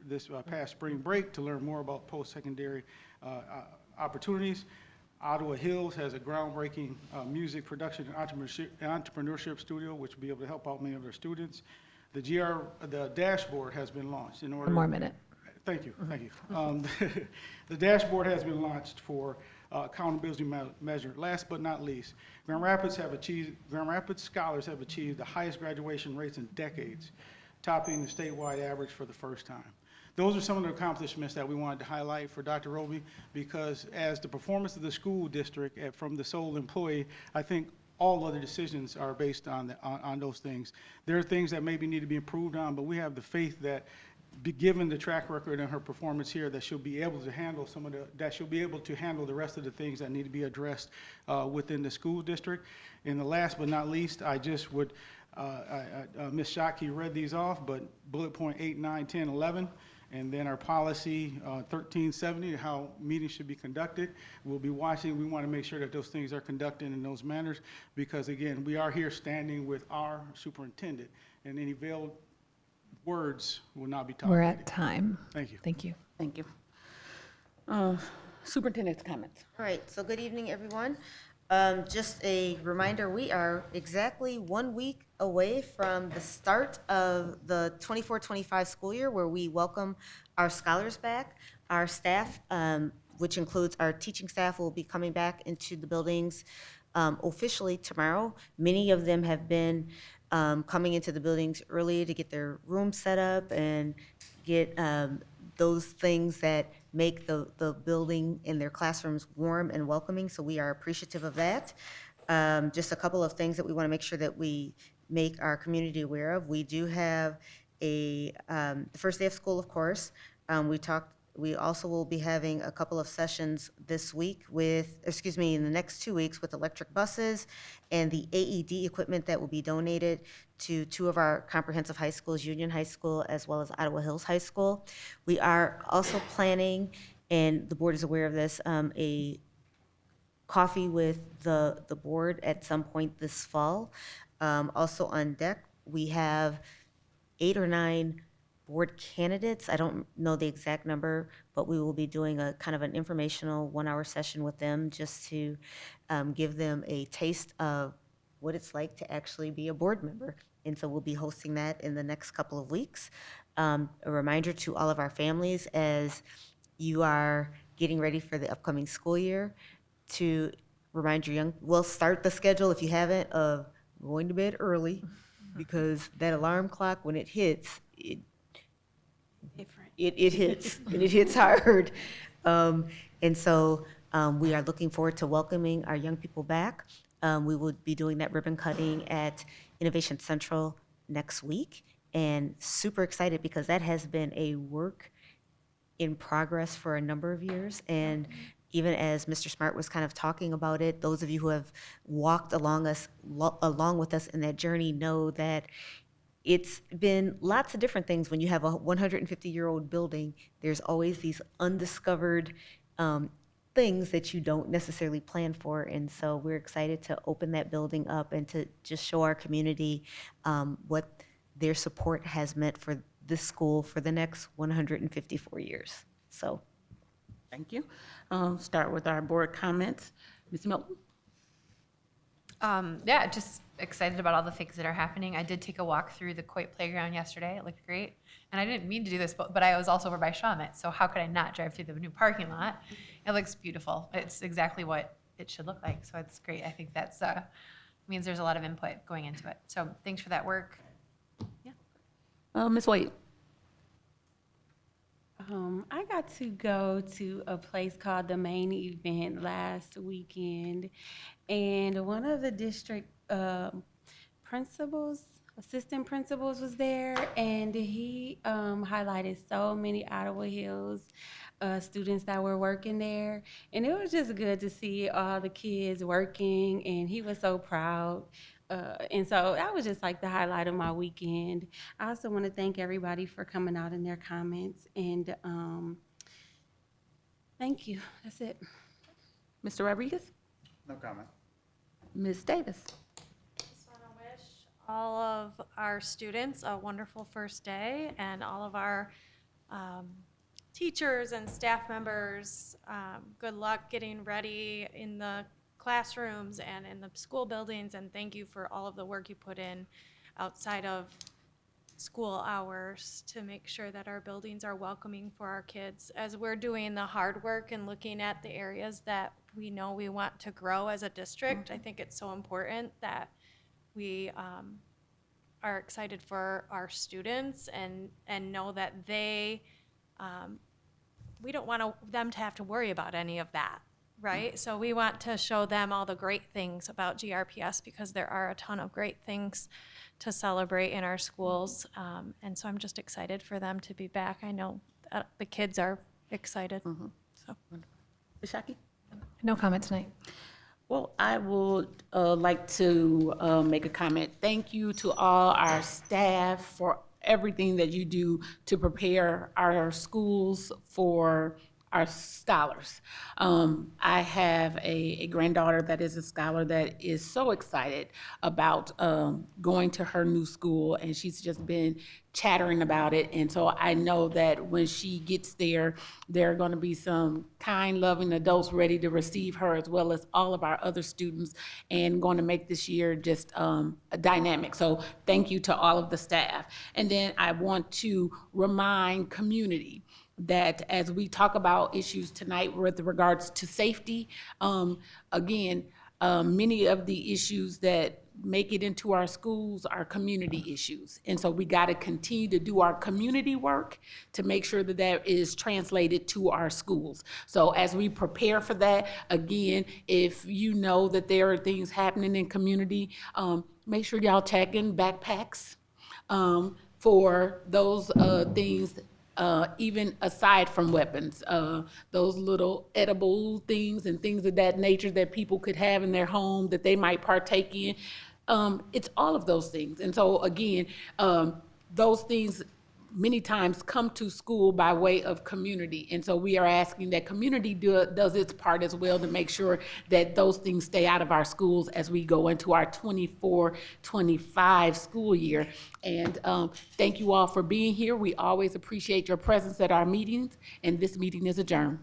this past spring break to learn more about post-secondary opportunities. Ottawa Hills has a groundbreaking music production and entrepreneurship studio, which will be able to help out many of their students. The dashboard has been launched in order. One more minute. Thank you, thank you. The dashboard has been launched for accountability measure. Last but not least, Grand Rapids scholars have achieved the highest graduation rates in decades, topping the statewide average for the first time. Those are some of the accomplishments that we wanted to highlight for Dr. Roby, because as the performance of the school district from the sole employee, I think all other decisions are based on those things. There are things that maybe need to be improved on, but we have the faith that given the track record and her performance here, that she'll be able to handle the rest of the things that need to be addressed within the school district. And the last but not least, I just would, Ms. Shockey read these off, but bullet point 8, 9, 10, 11, and then our policy 1370, how meetings should be conducted. We'll be watching. We want to make sure that those things are conducted in those manners, because again, we are here standing with our superintendent, and any veiled words will not be tolerated. We're at time. Thank you. Thank you. Thank you. Superintendent's comments. All right, so good evening, everyone. Just a reminder, we are exactly 1 week away from the start of the 24-25 school year, where we welcome our scholars back. Our staff, which includes our teaching staff, will be coming back into the buildings officially tomorrow. Many of them have been coming into the buildings early to get their rooms set up and get those things that make the building and their classrooms warm and welcoming, so we are appreciative of that. Just a couple of things that we want to make sure that we make our community aware of. We do have the first day of school, of course. We also will be having a couple of sessions this week in the next 2 weeks with electric buses and the AED equipment that will be donated to 2 of our comprehensive high schools, Union High School as well as Ottawa Hills High School. We are also planning, and the board is aware of this, a coffee with the board at some point this fall. Also on deck, we have 8 or 9 board candidates. I don't know the exact number, but we will be doing a kind of an informational 1-hour session with them just to give them a taste of what it's like to actually be a board member. And so we'll be hosting that in the next couple of weeks. A reminder to all of our families, as you are getting ready for the upcoming school year, to remind your we'll start the schedule, if you haven't, of going to bed early, because that alarm clock, when it hits, it hits, and it hits hard. And so we are looking forward to welcoming our young people back. We will be doing that ribbon cutting at Innovation Central next week, and super excited because that has been a work in progress for a number of years. And even as Mr. Smart was kind of talking about it, those of you who have walked along with us in that journey know that it's been lots of different things. When you have a 150-year-old building, there's always these undiscovered things that you don't necessarily plan for. And so we're excited to open that building up and to just show our community what their support has meant for this school for the next 154 years. So, thank you. Start with our board comments. Ms. Milton? Yeah, just excited about all the things that are happening. I did take a walk through the Coit Playground yesterday. It looked great. And I didn't mean to do this, but I was also over by Shawmut, so how could I not drive through the new parking lot? It looks beautiful. It's exactly what it should look like, so it's great. I think that's means there's a lot of input going into it. So thanks for that work. Yeah. Ms. White? I got to go to a place called the Main Event last weekend, and one of the district assistant principals was there, and he highlighted so many Ottawa Hills students that were working there, and it was just good to see all the kids working, and he was so proud. And so that was just like the highlight of my weekend. I also want to thank everybody for coming out in their comments, and thank you. That's it. Mr. Rodriguez? No comment. Ms. Davis? Just want to wish all of our students a wonderful first day, and all of our teachers and staff members good luck getting ready in the classrooms and in the school buildings, and thank you for all of the work you put in outside of school hours to make sure that our buildings are welcoming for our kids. As we're doing the hard work and looking at the areas that we know we want to grow as a district, I think it's so important that we are excited for our students and know that they, we don't want them to have to worry about any of that, right? So we want to show them all the great things about GRPS because there are a ton of great things to celebrate in our schools. And so I'm just excited for them to be back. I know the kids are excited. So. Ms. Shockey? No comment tonight. Well, I would like to make a comment. Thank you to all our staff for everything that you do to prepare our schools for our scholars. I have a granddaughter that is a scholar that is so excited about going to her new school, and she's just been chattering about it. And so I know that when she gets there, there are going to be some kind, loving adults ready to receive her, as well as all of our other students, and going to make this year just dynamic. So thank you to all of the staff. And then I want to remind community that as we talk about issues tonight with regards to safety, again, many of the issues that make it into our schools are community issues. And so we got to continue to do our community work to make sure that that is translated to our schools. So as we prepare for that, again, if you know that there are things happening in community, make sure y'all check in backpacks for those things. Even aside from weapons, those little edible things and things of that nature that people could have in their home that they might partake in. It's all of those things. And so again, those things many times come to school by way of community. And so we are asking that community does its part as well to make sure that those things stay out of our schools as we go into our 24-25 school year. And thank you all for being here. We always appreciate your presence at our meetings, and this meeting is adjourned.